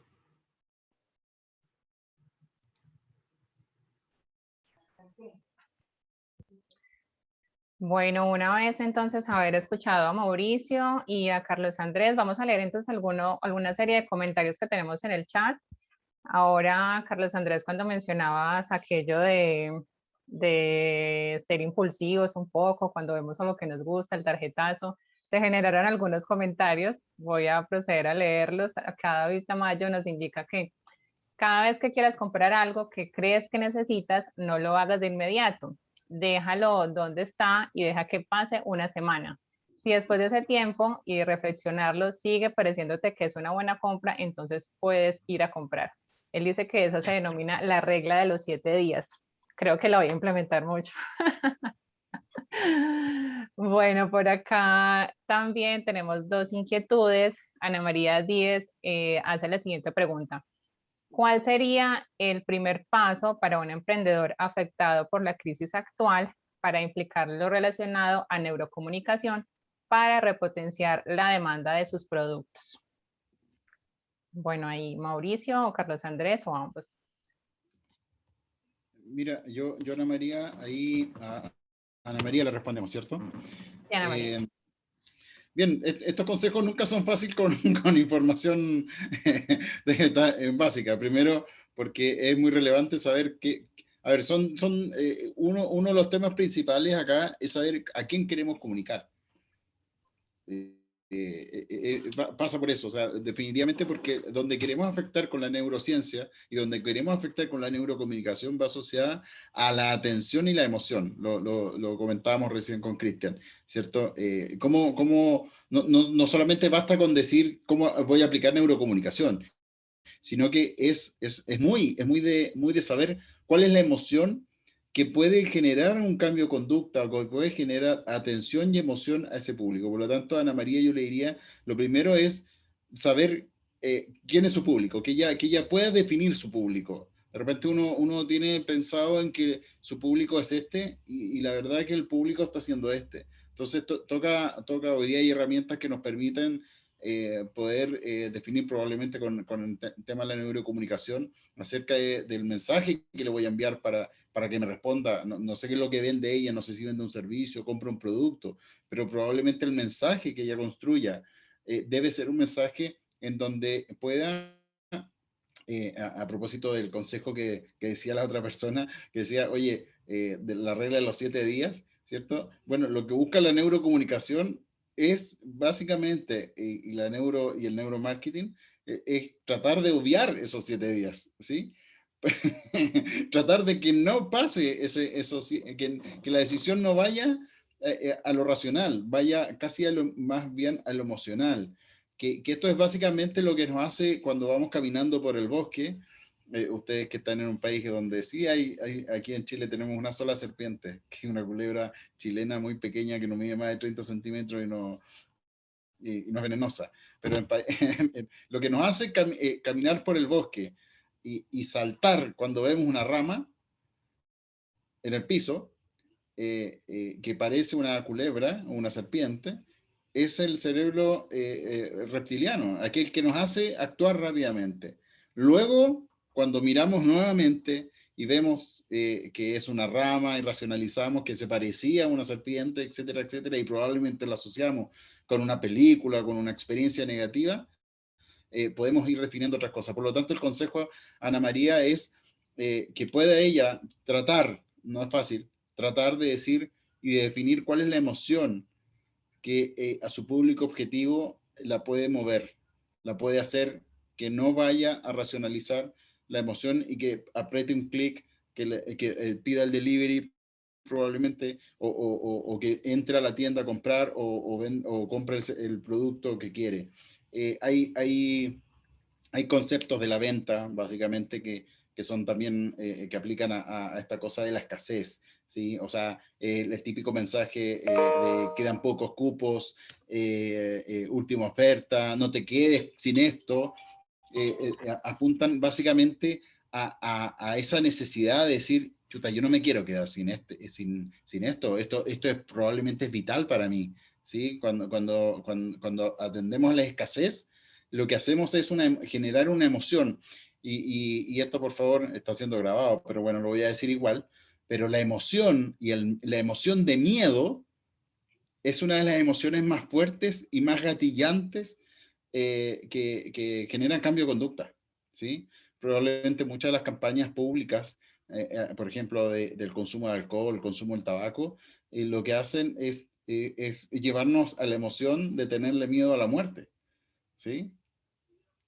Bueno, una vez entonces haber escuchado a Mauricio y a Carlos Andrés, vamos a leer entonces alguna serie de comentarios que tenemos en el chat. Ahora, Carlos Andrés, cuando mencionabas aquello de ser impulsivos un poco, cuando vemos algo que nos gusta, el tarjetazo, se generaron algunos comentarios. Voy a proceder a leerlos. Acá David Tamayo nos indica que cada vez que quieras comprar algo que crees que necesitas, no lo hagas de inmediato. Déjalo donde está y deja que pase una semana. Si después de ese tiempo y reflexionarlo sigue pareciéndote que es una buena compra, entonces puedes ir a comprar. Él dice que esa se denomina la regla de los 7 días. Creo que la voy a implementar mucho. Bueno, por acá también tenemos dos inquietudes. Ana María Díez hace la siguiente pregunta. ¿Cuál sería el primer paso para un emprendedor afectado por la crisis actual para implicar lo relacionado a neurocomunicación para repotenciar la demanda de sus productos? Bueno, ahí Mauricio o Carlos Andrés o ambos. Mira, yo Ana María, ahí a Ana María le respondemos, ¿cierto? Sí, Ana María. Bien, estos consejos nunca son fáciles con información básica. Primero, porque es muy relevante saber que, a ver, uno de los temas principales acá es saber a quién queremos comunicar. Pasa por eso, o sea, definitivamente porque donde queremos afectar con la neurociencia y donde queremos afectar con la neurocomunicación va asociada a la atención y la emoción, lo comentábamos recién con Cristian, ¿cierto? No solamente basta con decir cómo voy a aplicar neurocomunicación, sino que es muy de saber cuál es la emoción que puede generar un cambio de conducta o que puede generar atención y emoción a ese público. Por lo tanto, a Ana María yo le diría, lo primero es saber quién es su público, que ella pueda definir su público. De repente uno tiene pensado en que su público es este y la verdad es que el público está siendo este. Entonces toca hoy día hay herramientas que nos permiten poder definir probablemente con el tema de la neurocomunicación acerca del mensaje que le voy a enviar para que me responda. No sé qué es lo que vende ella, no sé si vende un servicio, compra un producto, pero probablemente el mensaje que ella construya debe ser un mensaje en donde pueda a propósito del consejo que decía la otra persona, que decía, oye, de la regla de los 7 días, ¿cierto? Bueno, lo que busca la neurocomunicación es básicamente, y el neuromarketing, es tratar de obviar esos 7 días, ¿sí? Tratar de que no pase que la decisión no vaya a lo racional, vaya casi más bien a lo emocional que esto es básicamente lo que nos hace cuando vamos caminando por el bosque. Ustedes que están en un país donde sí aquí en Chile tenemos una sola serpiente, que es una culebra chilena muy pequeña que no mide más de 30 centímetros y no es venenosa. Pero lo que nos hace caminar por el bosque y saltar cuando vemos una rama en el piso, que parece una culebra o una serpiente, es el cerebro reptiliano, aquel que nos hace actuar rápidamente. Luego, cuando miramos nuevamente y vemos que es una rama y racionalizamos que se parecía a una serpiente, etcétera, etcétera, y probablemente la asociamos con una película, con una experiencia negativa, podemos ir definiendo otras cosas. Por lo tanto, el consejo a Ana María es que pueda ella tratar, no es fácil, tratar de decir y de definir cuál es la emoción que a su público objetivo la puede mover, la puede hacer que no vaya a racionalizar la emoción y que apriete un clic, que pida el delivery probablemente, o que entre a la tienda a comprar o compre el producto que quiere. Hay conceptos de la venta, básicamente, que son también, que aplican a esta cosa de la escasez, ¿sí? O sea, el típico mensaje de quedan pocos cupos, última oferta, no te quedes sin esto, apuntan básicamente a esa necesidad de decir, chuta, yo no me quiero quedar sin esto es probablemente es vital para mí, ¿sí? Cuando atendemos a la escasez, lo que hacemos es generar una emoción, y esto por favor está siendo grabado, pero bueno, lo voy a decir igual, pero la emoción la emoción de miedo es una de las emociones más fuertes y más gatillantes que generan cambio de conducta, ¿sí? Probablemente muchas de las campañas públicas, por ejemplo, del consumo de alcohol, el consumo del tabaco, lo que hacen es llevarnos a la emoción de tenerle miedo a la muerte, ¿sí?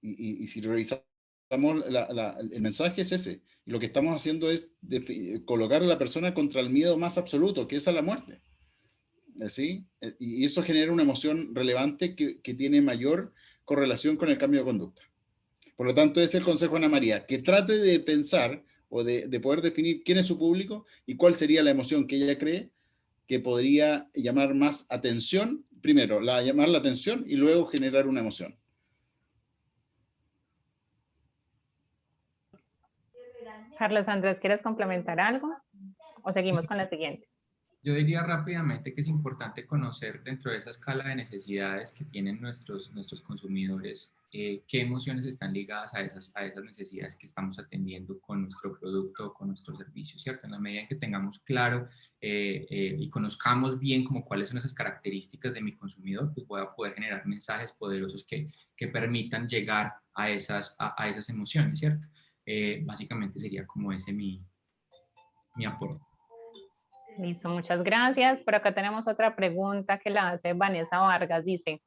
Y si revisamos, el mensaje es ese. Y lo que estamos haciendo es colocar a la persona contra el miedo más absoluto, que es a la muerte. ¿Sí? Y eso genera una emoción relevante que tiene mayor correlación con el cambio de conducta. Por lo tanto, ese es el consejo de Ana María, que trate de pensar o de poder definir quién es su público y cuál sería la emoción que ella cree que podría llamar más atención. Primero, llamar la atención y luego generar una emoción. Carlos Andrés, ¿quieres complementar algo? ¿O seguimos con la siguiente? Yo diría rápidamente que es importante conocer dentro de esa escala de necesidades que tienen nuestros consumidores, qué emociones están ligadas a esas necesidades que estamos atendiendo con nuestro producto o con nuestro servicio, ¿cierto? En la medida en que tengamos claro y conozcamos bien como cuáles son esas características de mi consumidor, pues voy a poder generar mensajes poderosos que permitan llegar a esas emociones, ¿cierto? Básicamente sería como ese mi aporte. Listo, muchas gracias. Por acá tenemos otra pregunta que la hace Vanessa Vargas. Dice,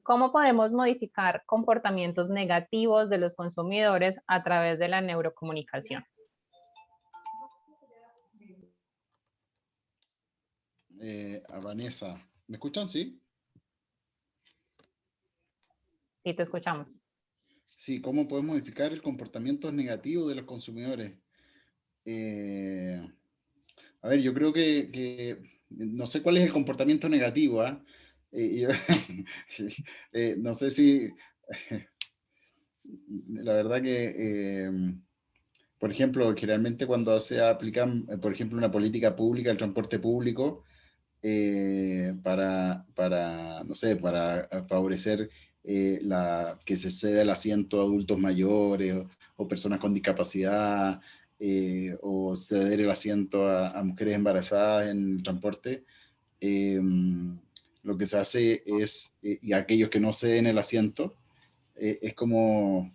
¿cómo podemos modificar comportamientos negativos de los consumidores a través de la neurocomunicación? A Vanessa, ¿me escuchan? Sí. Sí, te escuchamos. Sí, ¿cómo podemos modificar el comportamiento negativo de los consumidores? A ver, yo creo que no sé cuál es el comportamiento negativo, ¿ah? No sé si, la verdad que Por ejemplo, generalmente cuando se aplican, por ejemplo, una política pública, el transporte público, no sé, para favorecer que se ceda el asiento a adultos mayores o personas con discapacidad, o ceder el asiento a mujeres embarazadas en el transporte, eh, lo que se hace es, y aquellos que no ceden el asiento, es como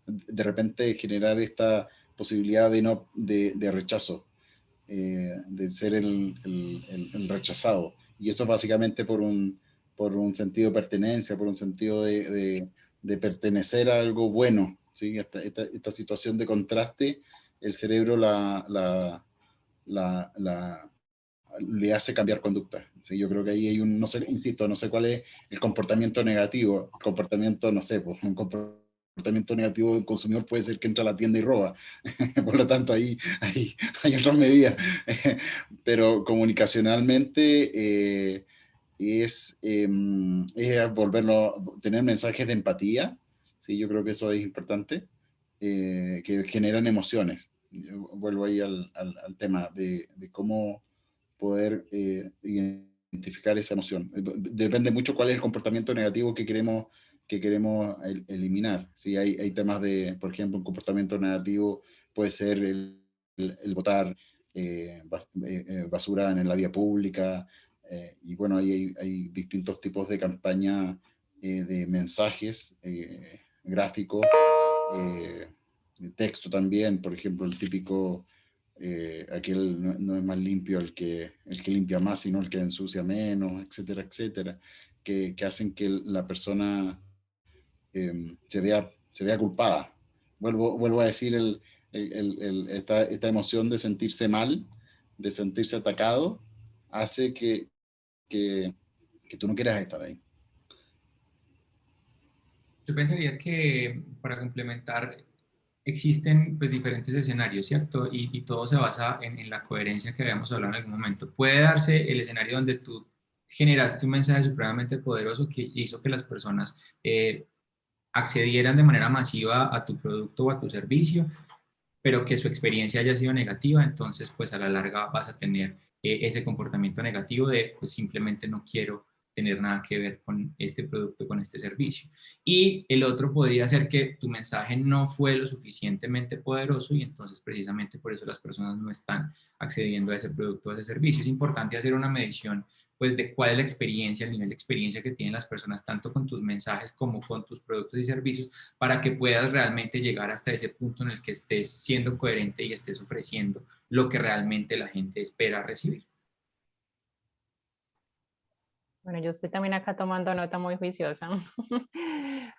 de repente generar esta posibilidad de rechazo, de ser el rechazado. Y esto básicamente por un sentido de pertenencia, por un sentido de pertenecer a algo bueno. ¿Sí? Esta situación de contraste, el cerebro la, la, le hace cambiar conducta. ¿Sí? Yo creo que ahí hay no sé, insisto, no sé cuál es el comportamiento negativo. El comportamiento, no sé, pues un comportamiento negativo de un consumidor puede ser que entra a la tienda y roba. Por lo tanto, hay otras medidas. Pero comunicacionalmente es volverlo, tener mensajes de empatía. ¿Sí? Yo creo que eso es importante, que generan emociones. Yo vuelvo ahí al tema de cómo poder identificar esa emoción. Depende mucho cuál es el comportamiento negativo que queremos eliminar. ¿Sí? Hay temas de, por ejemplo, un comportamiento negativo puede ser el botar basura en la vía pública, y bueno, hay distintos tipos de campaña, de mensajes gráficos, eh, de texto también, por ejemplo, el típico, aquel no es más limpio el que limpia más, sino el que ensucia menos, etcétera, etcétera, que hacen que la persona se vea culpada. Vuelvo a decir esta emoción de sentirse mal, de sentirse atacado, hace que, que tú no quieras estar ahí. Yo pensaría que para complementar existen pues diferentes escenarios, ¿cierto? Y todo se basa en la coherencia que habíamos hablado en algún momento. Puede darse el escenario donde tú generaste un mensaje supremamente poderoso que hizo que las personas accedieran de manera masiva a tu producto o a tu servicio, pero que su experiencia haya sido negativa, entonces pues a la larga vas a tener ese comportamiento negativo de pues simplemente no quiero tener nada que ver con este producto, con este servicio. Y el otro podría ser que tu mensaje no fue lo suficientemente poderoso y entonces precisamente por eso las personas no están accediendo a ese producto o a ese servicio. Es importante hacer una medición pues de cuál es la experiencia, el nivel de experiencia que tienen las personas tanto con tus mensajes como con tus productos y servicios para que puedas realmente llegar hasta ese punto en el que estés siendo coherente y estés ofreciendo lo que realmente la gente espera recibir. Bueno, yo estoy también acá tomando nota muy juiciosa.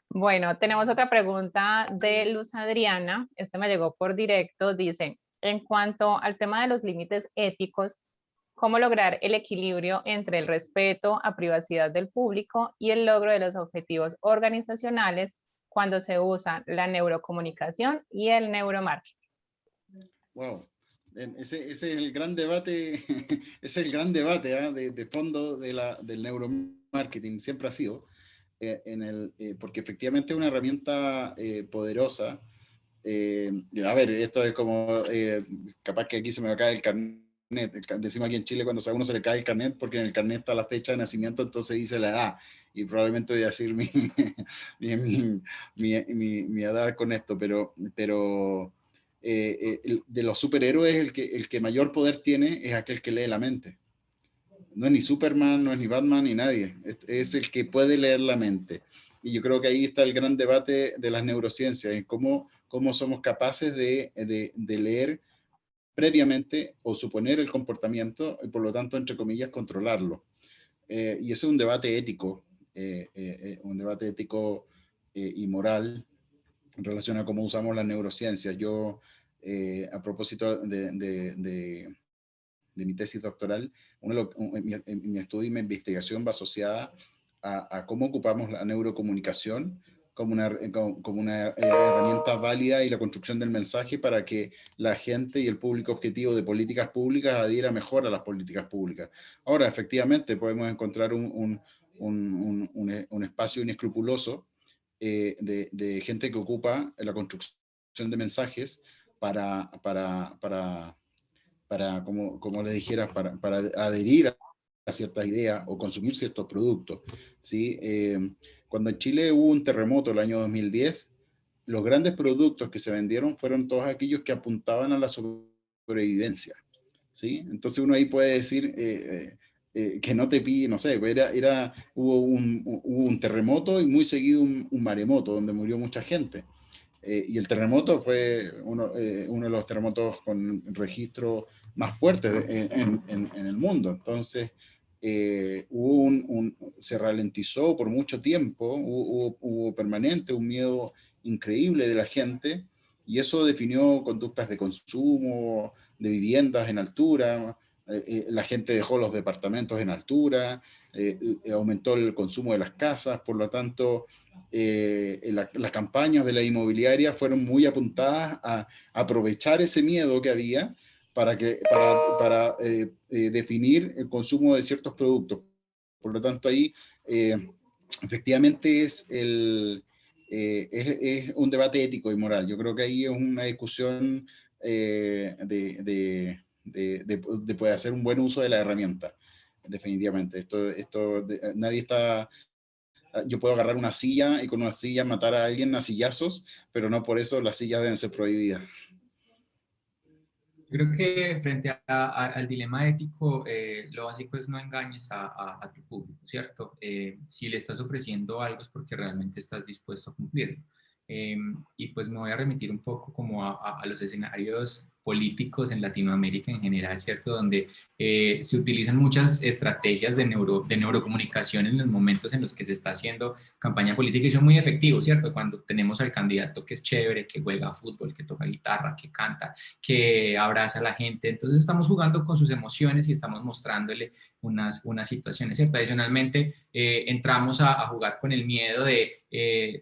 Bueno, tenemos otra pregunta de Luz Adriana. Este me llegó por directo. Dice, en cuanto al tema de los límites éticos, ¿cómo lograr el equilibrio entre el respeto a privacidad del público y el logro de los objetivos organizacionales cuando se usa la neurocomunicación y el neuromarketing? Wow. Ese es el gran debate, ese es el gran debate, ¿ah? De fondo del neuromarketing, siempre ha sido, porque efectivamente es una herramienta poderosa. A ver, esto es como, capaz que aquí se me va a caer el carnet. Decimos aquí en Chile cuando a uno se le cae el carnet, porque en el carnet está la fecha de nacimiento, entonces dice la edad, y probablemente voy a decir mi edad con esto, pero de los superhéroes el que mayor poder tiene es aquel que lee la mente. No es ni Superman, no es ni Batman, ni nadie. Es el que puede leer la mente. Y yo creo que ahí está el gran debate de las neurociencias, en cómo somos capaces de leer previamente o suponer el comportamiento y por lo tanto, entre comillas, controlarlo. Y ese es un debate ético y moral en relación a cómo usamos las neurociencias. Yo, a propósito de mi tesis doctoral, mi estudio y mi investigación va asociada a cómo ocupamos la neurocomunicación como una herramienta válida y la construcción del mensaje para que la gente y el público objetivo de políticas públicas adhiera mejor a las políticas públicas. Ahora, efectivamente, podemos encontrar un espacio inescrupuloso de gente que ocupa la construcción de mensajes para como le dijera, para adherir a ciertas ideas o consumir ciertos productos, ¿sí? Cuando en Chile hubo un terremoto el año 2010, los grandes productos que se vendieron fueron todos aquellos que apuntaban a la sobrevivencia, ¿sí? Entonces uno ahí puede decir que no te pille, no sé, hubo un terremoto y muy seguido un maremoto donde murió mucha gente. Y el terremoto fue uno de los terremotos con registro más fuertes en el mundo. Entonces, se ralentizó por mucho tiempo, hubo permanente un miedo increíble de la gente, y eso definió conductas de consumo, de viviendas en altura. La gente dejó los departamentos en altura, aumentó el consumo de las casas, por lo tanto, las campañas de la inmobiliaria fueron muy apuntadas a aprovechar ese miedo que había para definir el consumo de ciertos productos. Por lo tanto, ahí efectivamente es un debate ético y moral. Yo creo que ahí es una discusión de poder hacer un buen uso de la herramienta. Definitivamente. Nadie está... Yo puedo agarrar una silla y con una silla matar a alguien a sillazos, pero no por eso las sillas deben ser prohibidas. Yo creo que frente al dilema ético, lo básico es no engañes a tu público, ¿cierto? Si le estás ofreciendo algo es porque realmente estás dispuesto a cumplirlo. Y pues me voy a remitir un poco como a los escenarios políticos en Latinoamérica en general, ¿cierto? Donde se utilizan muchas estrategias de neurocomunicación en los momentos en los que se está haciendo campaña política y son muy efectivos, ¿cierto? Cuando tenemos al candidato que es chévere, que juega fútbol, que toca guitarra, que canta, que abraza a la gente. Entonces estamos jugando con sus emociones y estamos mostrándole unas situaciones, ¿cierto? Adicionalmente, entramos a jugar con el miedo de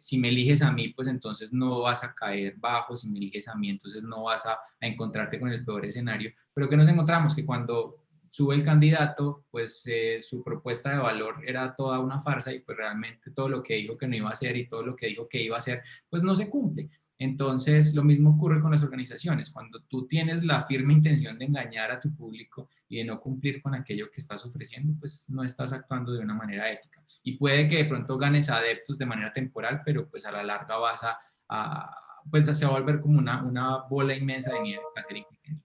si me eliges a mí, pues entonces no vas a caer bajo, si me eliges a mí, entonces no vas a encontrarte con el peor escenario. Pero que nos encontramos que cuando sube el candidato, pues su propuesta de valor era toda una farsa y pues realmente todo lo que dijo que no iba a hacer y todo lo que dijo que iba a hacer, pues no se cumple. Entonces, lo mismo ocurre con las organizaciones. Cuando tú tienes la firme intención de engañar a tu público y de no cumplir con aquello que estás ofreciendo, pues no estás actuando de una manera ética. Y puede que de pronto ganes adeptos de manera temporal, pero pues a la larga vas pues se va a volver como una bola inmensa de nieve que hacer increíble.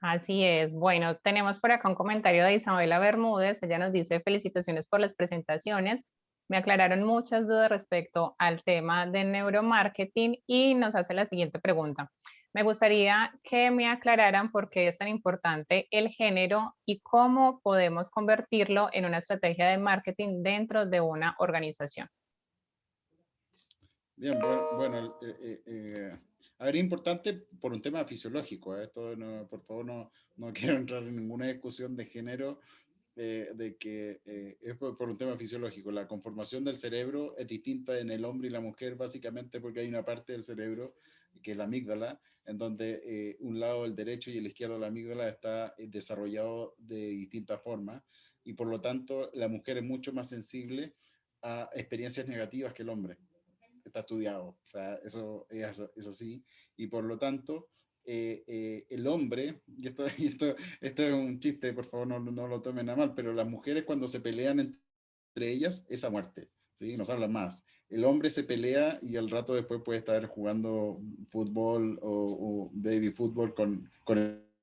Así es. Bueno, tenemos por acá un comentario de Isabela Bermúdez. Ella nos dice felicitaciones por las presentaciones. Me aclararon muchas dudas respecto al tema de neuromarketing y nos hace la siguiente pregunta. Me gustaría que me aclararan por qué es tan importante el género y cómo podemos convertirlo en una estrategia de marketing dentro de una organización. Bien, bueno, a ver, es importante por un tema fisiológico. Esto no, por favor, no quiero entrar en ninguna discusión de género, de que es por un tema fisiológico. La conformación del cerebro es distinta en el hombre y la mujer, básicamente porque hay una parte del cerebro, que es la amígdala, en donde un lado, el derecho, y el izquierdo, la amígdala, está desarrollado de distintas formas, y por lo tanto la mujer es mucho más sensible a experiencias negativas que el hombre. Está estudiado, o sea, eso es así, y por lo tanto, el hombre, esto es un chiste, por favor no lo tomen a mal, pero las mujeres cuando se pelean entre ellas es a muerte, ¿sí? Nos hablan más. El hombre se pelea y al rato después puede estar jugando fútbol o baby fútbol con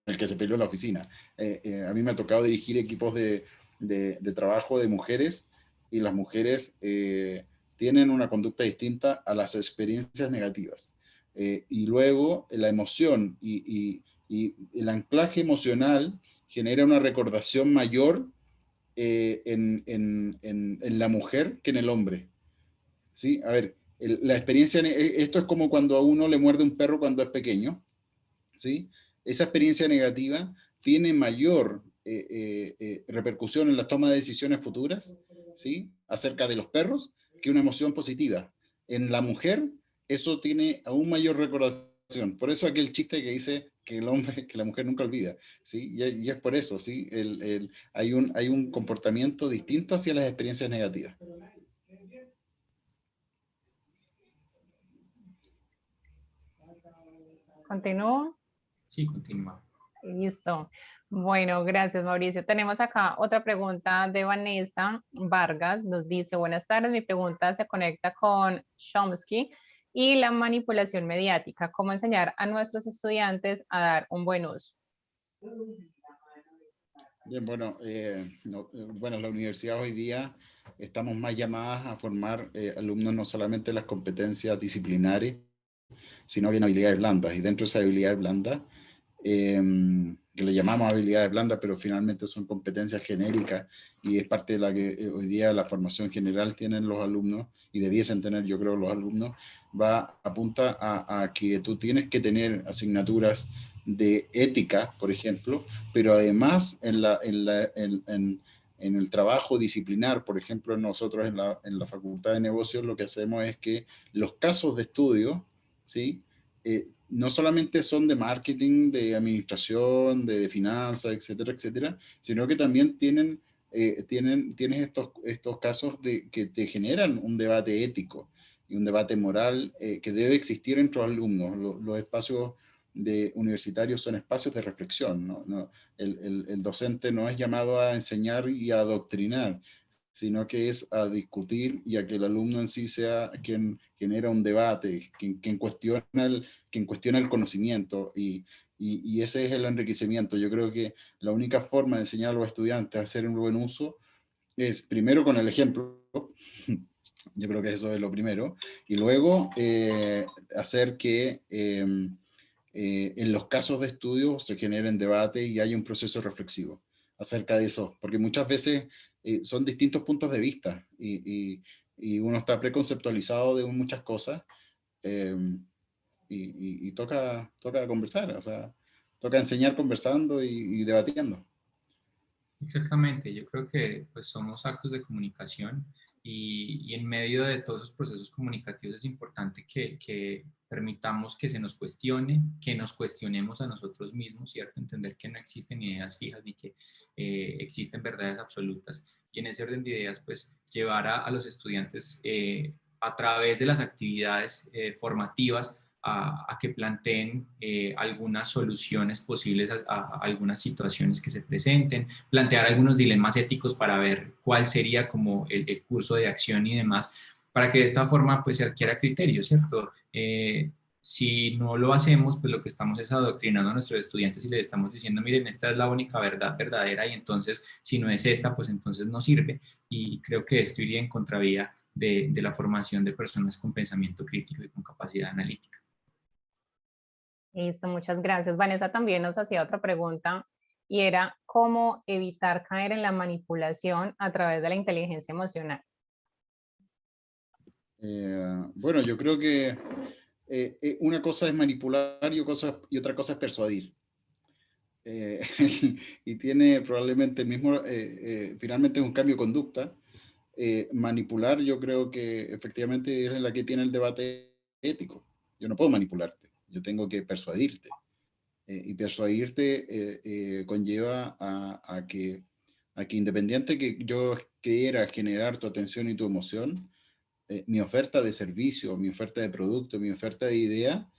el que se peleó en la oficina. A mí me ha tocado dirigir equipos de trabajo de mujeres, y las mujeres tienen una conducta distinta a las experiencias negativas. Y luego la emoción y el anclaje emocional genera una recordación mayor en la mujer que en el hombre. ¿Sí? A ver, la experiencia, esto es como cuando a uno le muerde un perro cuando es pequeño, ¿sí? Esa experiencia negativa tiene mayor repercusión en la toma de decisiones futuras, ¿sí? Acerca de los perros, que una emoción positiva. En la mujer, eso tiene aún mayor recordación. Por eso aquel chiste que dice que la mujer nunca olvida, ¿sí? Y es por eso, ¿sí? Hay un comportamiento distinto hacia las experiencias negativas. ¿Continúo? Sí, continúa. Listo. Bueno, gracias Mauricio. Tenemos acá otra pregunta de Vanessa Vargas. Nos dice, buenas tardes, mi pregunta se conecta con Chomsky y la manipulación mediática. ¿Cómo enseñar a nuestros estudiantes a dar un buen uso? Bien, bueno, bueno, la universidad hoy día estamos más llamadas a formar alumnos no solamente en las competencias disciplinares, sino bien habilidades blandas. Y dentro de esas habilidades blandas, que le llamamos habilidades blandas, pero finalmente son competencias genéricas y es parte de la que hoy día la formación general tienen los alumnos y debiesen tener, yo creo, los alumnos, apunta a que tú tienes que tener asignaturas de ética, por ejemplo, pero además en el trabajo disciplinar, por ejemplo, nosotros en la Facultad de Negocios lo que hacemos es que los casos de estudio, ¿sí? No solamente son de marketing, de administración, de finanzas, etcétera, etcétera, sino que también tienes estos casos que te generan un debate ético y un debate moral que debe existir entre los alumnos. Los espacios universitarios son espacios de reflexión, ¿no? El docente no es llamado a enseñar y a adoctrinar, sino que es a discutir y a que el alumno en sí sea quien genera un debate, quien cuestiona el conocimiento y ese es el enriquecimiento. Yo creo que la única forma de enseñar a los estudiantes a hacer un buen uso es primero con el ejemplo. Yo creo que eso es lo primero. Y luego hacer que en los casos de estudio se generen debate y haya un proceso reflexivo acerca de eso, porque muchas veces son distintos puntos de vista y uno está preconceptualizado de muchas cosas eh, y toca conversar, o sea, toca enseñar conversando y debatiendo. Exactamente, yo creo que pues somos actos de comunicación y en medio de todos esos procesos comunicativos es importante que permitamos que se nos cuestione, que nos cuestionemos a nosotros mismos, ¿cierto? Entender que no existen ideas fijas ni que existen verdades absolutas. Y en ese orden de ideas, pues llevar a los estudiantes a través de las actividades formativas a que planteen algunas soluciones posibles a algunas situaciones que se presenten, plantear algunos dilemas éticos para ver cuál sería como el curso de acción y demás, para que de esta forma pues se adquiera criterio, ¿cierto? Si no lo hacemos, pues lo que estamos es adoctrinando a nuestros estudiantes y les estamos diciendo, miren, esta es la única verdad verdadera y entonces si no es esta, pues entonces no sirve. Y creo que esto iría en contravía de la formación de personas con pensamiento crítico y con capacidad analítica. Listo, muchas gracias. Vanessa también nos hacía otra pregunta y era cómo evitar caer en la manipulación a través de la inteligencia emocional. Bueno, yo creo que una cosa es manipular y otra cosa es persuadir. Eh, y tiene probablemente el mismo, finalmente es un cambio de conducta. Manipular yo creo que efectivamente es la que tiene el debate ético. Yo no puedo manipularte, yo tengo que persuadirte. Y persuadirte conlleva a que independiente que yo quiera generar tu atención y tu emoción, mi oferta de servicio, mi oferta de producto, mi oferta de idea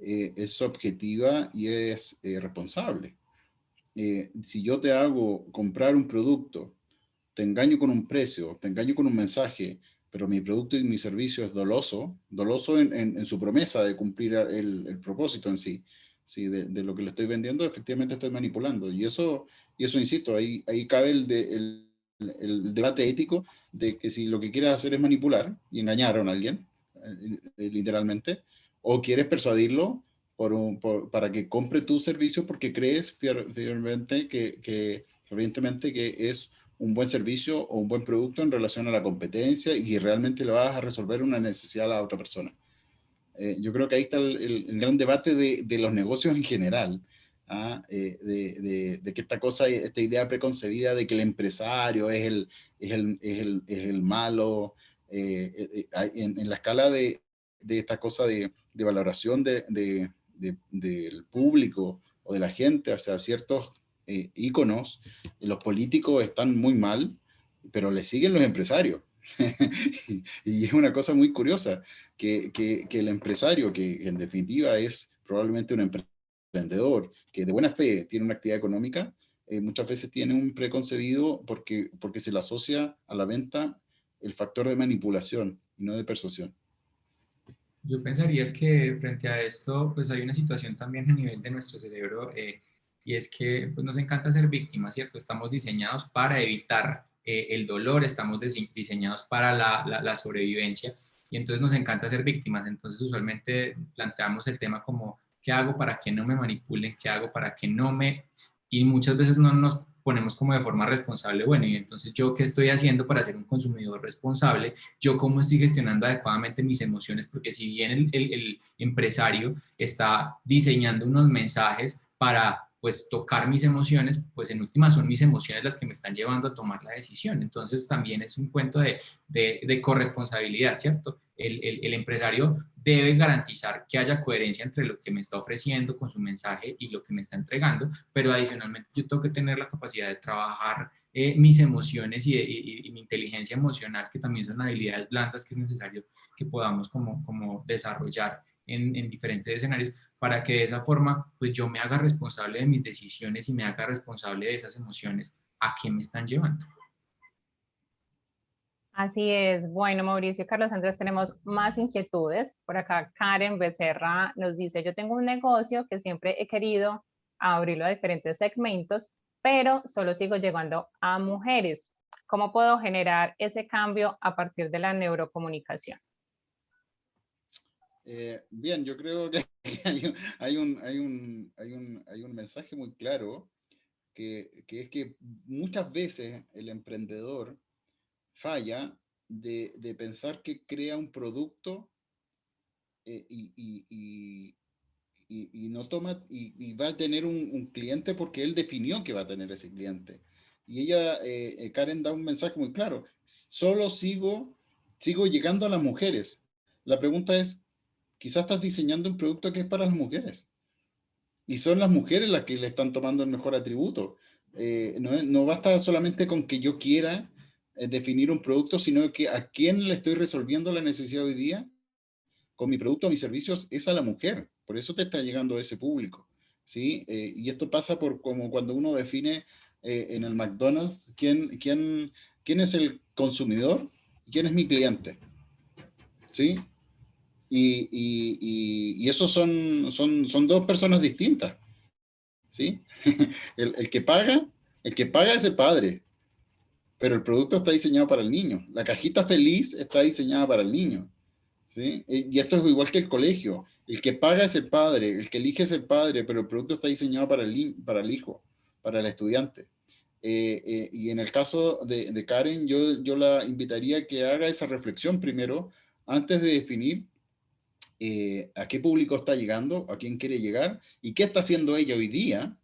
es objetiva y es responsable. Si yo te hago comprar un producto, te engaño con un precio, te engaño con un mensaje, pero mi producto y mi servicio es doloso en su promesa de cumplir el propósito en sí, sí de lo que le estoy vendiendo, efectivamente estoy manipulando. Y eso insisto, ahí cabe el debate ético de que si lo que quieres hacer es manipular y engañar a alguien, literalmente, o quieres persuadirlo para que compre tu servicio porque crees fielmente fervientemente que es un buen servicio o un buen producto en relación a la competencia y realmente le vas a resolver una necesidad a la otra persona. Yo creo que ahí está el gran debate de los negocios en general, ¿ah? De que esta idea preconcebida de que el empresario es el malo, en la escala de esta cosa de valoración del público o de la gente hacia ciertos íconos, los políticos están muy mal, pero le siguen los empresarios. Y es una cosa muy curiosa, que el empresario, que en definitiva es probablemente un emprendedor, que de buena fe tiene una actividad económica, muchas veces tiene un preconcebido porque se le asocia a la venta el factor de manipulación y no de persuasión. Yo pensaría que frente a esto, pues hay una situación también a nivel de nuestro cerebro, y es que pues, nos encanta ser víctimas, ¿cierto? Estamos diseñados para evitar el dolor, estamos diseñados para la sobrevivencia, y entonces nos encanta ser víctimas. Entonces usualmente planteamos el tema como, ¿qué hago para que no me manipulen? ¿Qué hago para que no me...? Y muchas veces no nos ponemos como de forma responsable, bueno, y entonces yo qué estoy haciendo para ser un consumidor responsable, yo cómo estoy gestionando adecuadamente mis emociones, porque si bien el empresario está diseñando unos mensajes para pues tocar mis emociones, pues en última son mis emociones las que me están llevando a tomar la decisión. Entonces también es un cuento de corresponsabilidad, ¿cierto? El empresario debe garantizar que haya coherencia entre lo que me está ofreciendo con su mensaje y lo que me está entregando, pero adicionalmente yo tengo que tener la capacidad de trabajar mis emociones y mi inteligencia emocional, que también son habilidades blandas que es necesario que podamos como desarrollar en diferentes escenarios, para que de esa forma pues yo me haga responsable de mis decisiones y me haga responsable de esas emociones a qué me están llevando. Así es. Bueno, Mauricio y Carlos Andrés, tenemos más inquietudes. Por acá Karen Becerra nos dice, yo tengo un negocio que siempre he querido abrirlo a diferentes segmentos, pero solo sigo llegando a mujeres. ¿Cómo puedo generar ese cambio a partir de la neurocomunicación? Bien, yo creo que hay un mensaje muy claro que es que muchas veces el emprendedor falla de pensar que crea un producto eh, y, y- y- y no toma y va a tener un cliente porque él definió que va a tener ese cliente. Y ella, Karen, da un mensaje muy claro. Solo sigo llegando a las mujeres. La pregunta es, quizás estás diseñando un producto que es para las mujeres. Y son las mujeres las que le están tomando el mejor atributo. No basta solamente con que yo quiera definir un producto, sino que a quién le estoy resolviendo la necesidad hoy día con mi producto o mis servicios es a la mujer. Por eso te está llegando ese público. ¿Sí? Y esto pasa por como cuando uno define en el McDonald's quién es el consumidor y quién es mi cliente. ¿Sí? Y esos son dos personas distintas. ¿Sí? El que paga es el padre, pero el producto está diseñado para el niño. La cajita feliz está diseñada para el niño. ¿Sí? Y esto es igual que el colegio. El que paga es el padre, el que elige es el padre, pero el producto está diseñado para el hijo, para el estudiante. Y en el caso de Karen, yo la invitaría a que haga esa reflexión primero, antes de definir a qué público está llegando, a quién quiere llegar y qué está haciendo ella hoy día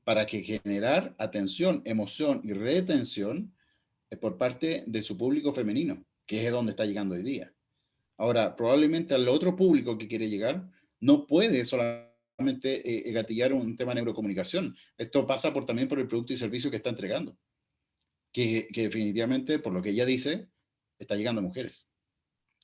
para que generar atención, emoción y retención por parte de su público femenino, que es donde está llegando hoy día. Ahora, probablemente al otro público que quiere llegar no puede solamente gatillar un tema de neurocomunicación. Esto pasa también por el producto y servicio que está entregando, que definitivamente, por lo que ella dice, está llegando a mujeres.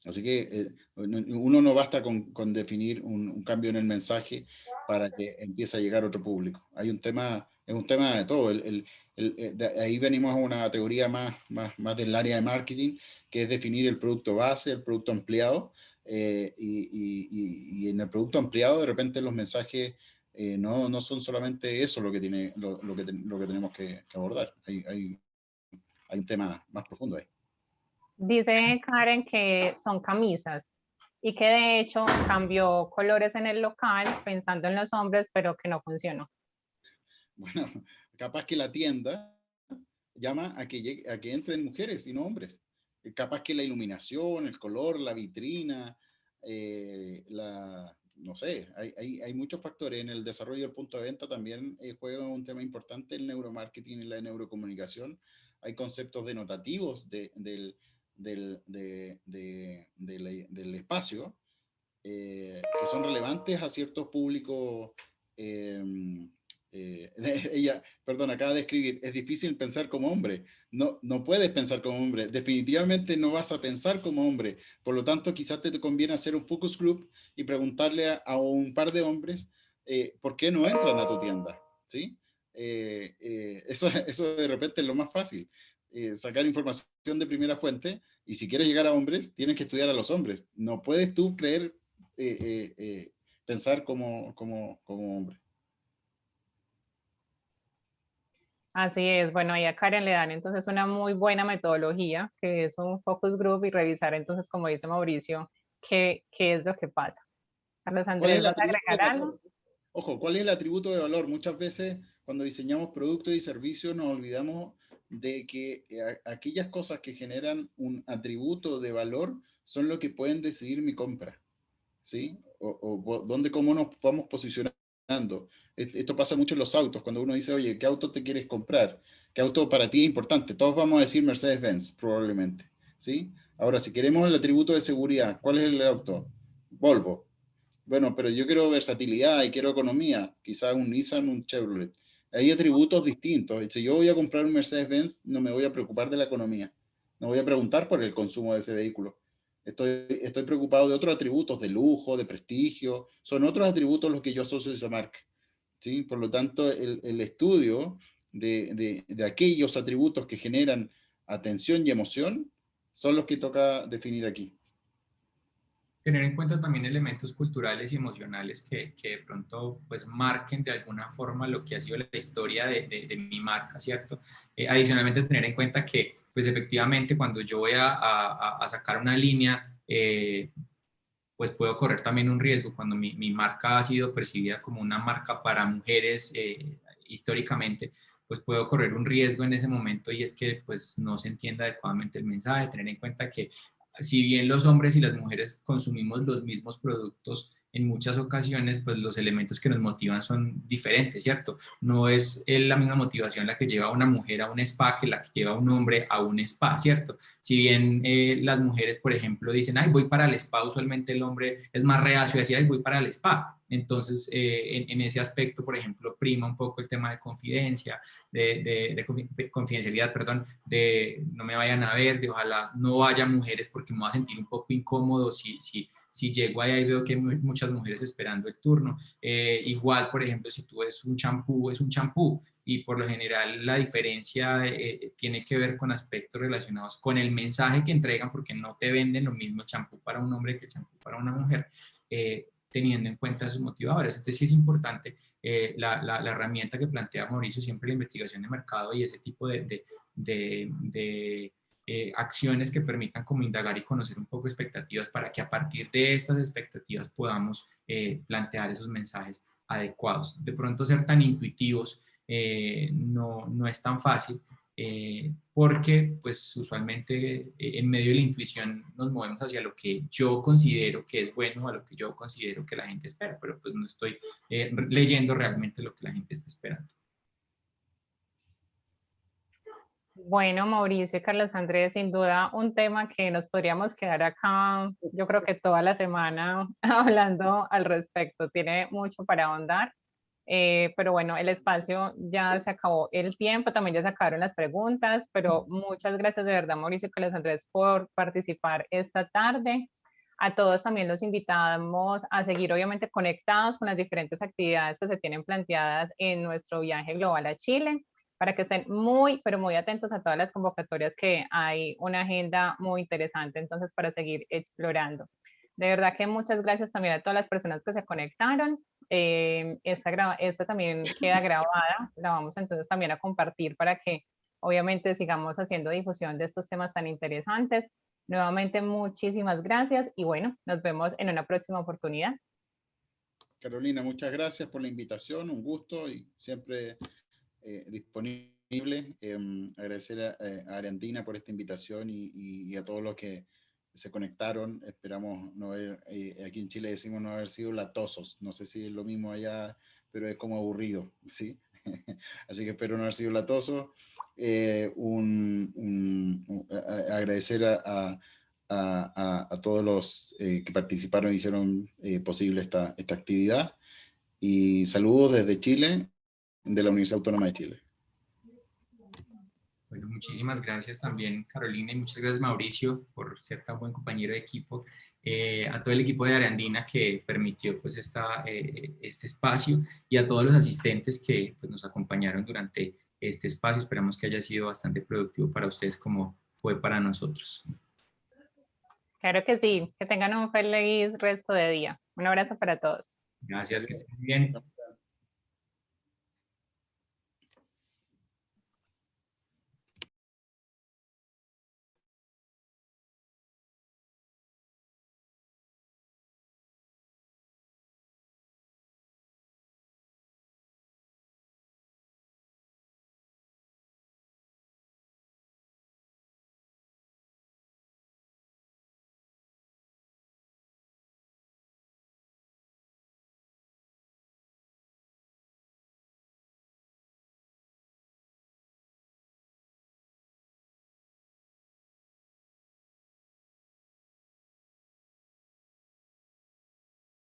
Así que uno no basta con definir un cambio en el mensaje para que empiece a llegar a otro público. Es un tema de todo. De ahí venimos a una teoría más del área de marketing, que es definir el producto base, el producto ampliado, y en el producto ampliado de repente los mensajes no son solamente eso lo que tenemos que abordar. Hay un tema más profundo ahí. Dice Karen que son camisas y que de hecho cambió colores en el local pensando en los hombres, pero que no funcionó. Bueno, capaz que la tienda llama a que entren mujeres y no hombres. Capaz que la iluminación, el color, la vitrina, no sé, hay muchos factores. En el desarrollo del punto de venta también juega un tema importante el neuromarketing y la neurocomunicación. Hay conceptos denotativos del espacio que son relevantes a ciertos públicos ella, perdón, acaba de escribir, es difícil pensar como hombre. No, no puedes pensar como hombre. Definitivamente no vas a pensar como hombre. Por lo tanto, quizás te conviene hacer un focus group y preguntarle a un par de hombres por qué no entran a tu tienda. ¿Sí? Eso de repente es lo más fácil. Sacar información de primera fuente, y si quieres llegar a hombres, tienes que estudiar a los hombres. No puedes tú creer, pensar como hombre. Así es, bueno, ahí a Karen le dan entonces una muy buena metodología, que es un focus group y revisar entonces, como dice Mauricio, qué es lo que pasa. Carlos ¿Cuál es Andrés, el ¿vas a atributo de agregar algo? valor? Ojo, ¿cuál es el atributo de valor? Muchas veces cuando diseñamos productos y servicios nos olvidamos de que aquellas cosas que generan un atributo de valor son lo que pueden decidir mi compra, ¿sí? Dónde, cómo nos vamos posicionando. Esto pasa mucho en los autos, cuando uno dice, oye, ¿qué auto te quieres comprar? ¿Qué auto para ti es importante? Todos vamos a decir Mercedes-Benz, probablemente, ¿sí? Ahora, si queremos el atributo de seguridad, ¿cuál es el auto? Volvo. Bueno, pero yo quiero versatilidad y quiero economía, quizás un Nissan, un Chevrolet. Hay atributos distintos. Si yo voy a comprar un Mercedes-Benz, no me voy a preocupar de la economía. No voy a preguntar por el consumo de ese vehículo. Estoy preocupado de otros atributos, de lujo, de prestigio. Son otros atributos los que yo asocio a esa marca. ¿Sí? Por lo tanto, el estudio de aquellos atributos que generan atención y emoción son los que toca definir aquí. Tener en cuenta también elementos culturales y emocionales que de pronto pues marquen de alguna forma lo que ha sido la historia de mi marca, ¿cierto? Adicionalmente tener en cuenta que pues efectivamente cuando yo voy a sacar una línea, pues puedo correr también un riesgo cuando mi marca ha sido percibida como una marca para mujeres históricamente, pues puedo correr un riesgo en ese momento y es que pues no se entienda adecuadamente el mensaje, tener en cuenta que si bien los hombres y las mujeres consumimos los mismos productos, en muchas ocasiones, pues los elementos que nos motivan son diferentes, ¿cierto? No es la misma motivación la que lleva a una mujer a un spa que la que lleva a un hombre a un spa, ¿cierto? Si bien las mujeres, por ejemplo, dicen, ay, voy para el spa, usualmente el hombre es más reacio, decía, ay, voy para el spa. Entonces, en ese aspecto, por ejemplo, prima un poco el tema de confidencia, de confidencialidad, perdón, de no me vayan a ver, de ojalá no vayan mujeres porque me voy a sentir un poco incómodo si llego ahí y veo que hay muchas mujeres esperando el turno. Igual, por ejemplo, si tú ves un champú, es un champú y por lo general la diferencia tiene que ver con aspectos relacionados con el mensaje que entregan porque no te venden lo mismo champú para un hombre que champú para una mujer. Teniendo en cuenta esos motivadores. Entonces sí es importante la herramienta que plantea Mauricio, siempre la investigación de mercado y ese tipo de acciones que permitan como indagar y conocer un poco expectativas para que a partir de estas expectativas podamos plantear esos mensajes adecuados. De pronto ser tan intuitivos no es tan fácil, porque pues usualmente en medio de la intuición nos movemos hacia lo que yo considero que es bueno, a lo que yo considero que la gente espera, pero pues no estoy leyendo realmente lo que la gente está esperando. Bueno, Mauricio y Carlos Andrés, sin duda un tema que nos podríamos quedar acá, yo creo que toda la semana hablando al respecto, tiene mucho para ahondar, pero bueno, el espacio ya se acabó el tiempo, también ya se acabaron las preguntas, pero muchas gracias de verdad, Mauricio y Carlos Andrés, por participar esta tarde. A todos también los invitamos a seguir obviamente conectados con las diferentes actividades que se tienen planteadas en nuestro viaje global a Chile, para que estén muy, pero muy atentos a todas las convocatorias, que hay una agenda muy interesante entonces para seguir explorando. De verdad que muchas gracias también a todas las personas que se conectaron. Esta también queda grabada, la vamos entonces también a compartir para que obviamente sigamos haciendo difusión de estos temas tan interesantes. Nuevamente, muchísimas gracias y bueno, nos vemos en una próxima oportunidad. Carolina, muchas gracias por la invitación, un gusto y siempre disponible. Agradecer a Argentina por esta invitación y a todos los que se conectaron. Esperamos no haber, aquí en Chile decimos no haber sido latosos. No sé si es lo mismo allá, pero es como aburrido, ¿sí? Así que espero no haber sido latoso. Agradecer a todos los que participaron y hicieron posible esta actividad. Y saludos desde Chile. de la Universidad Autónoma de Chile. Bueno, muchísimas gracias también, Carolina, y muchas gracias, Mauricio, por ser tan buen compañero de equipo. A todo el equipo de Ariandina que permitió pues este espacio, y a todos los asistentes que pues, nos acompañaron durante este espacio. Esperamos que haya sido bastante productivo para ustedes como fue para nosotros. Claro que sí, que tengan un feliz resto de día. Un abrazo para todos. Gracias, que estén bien.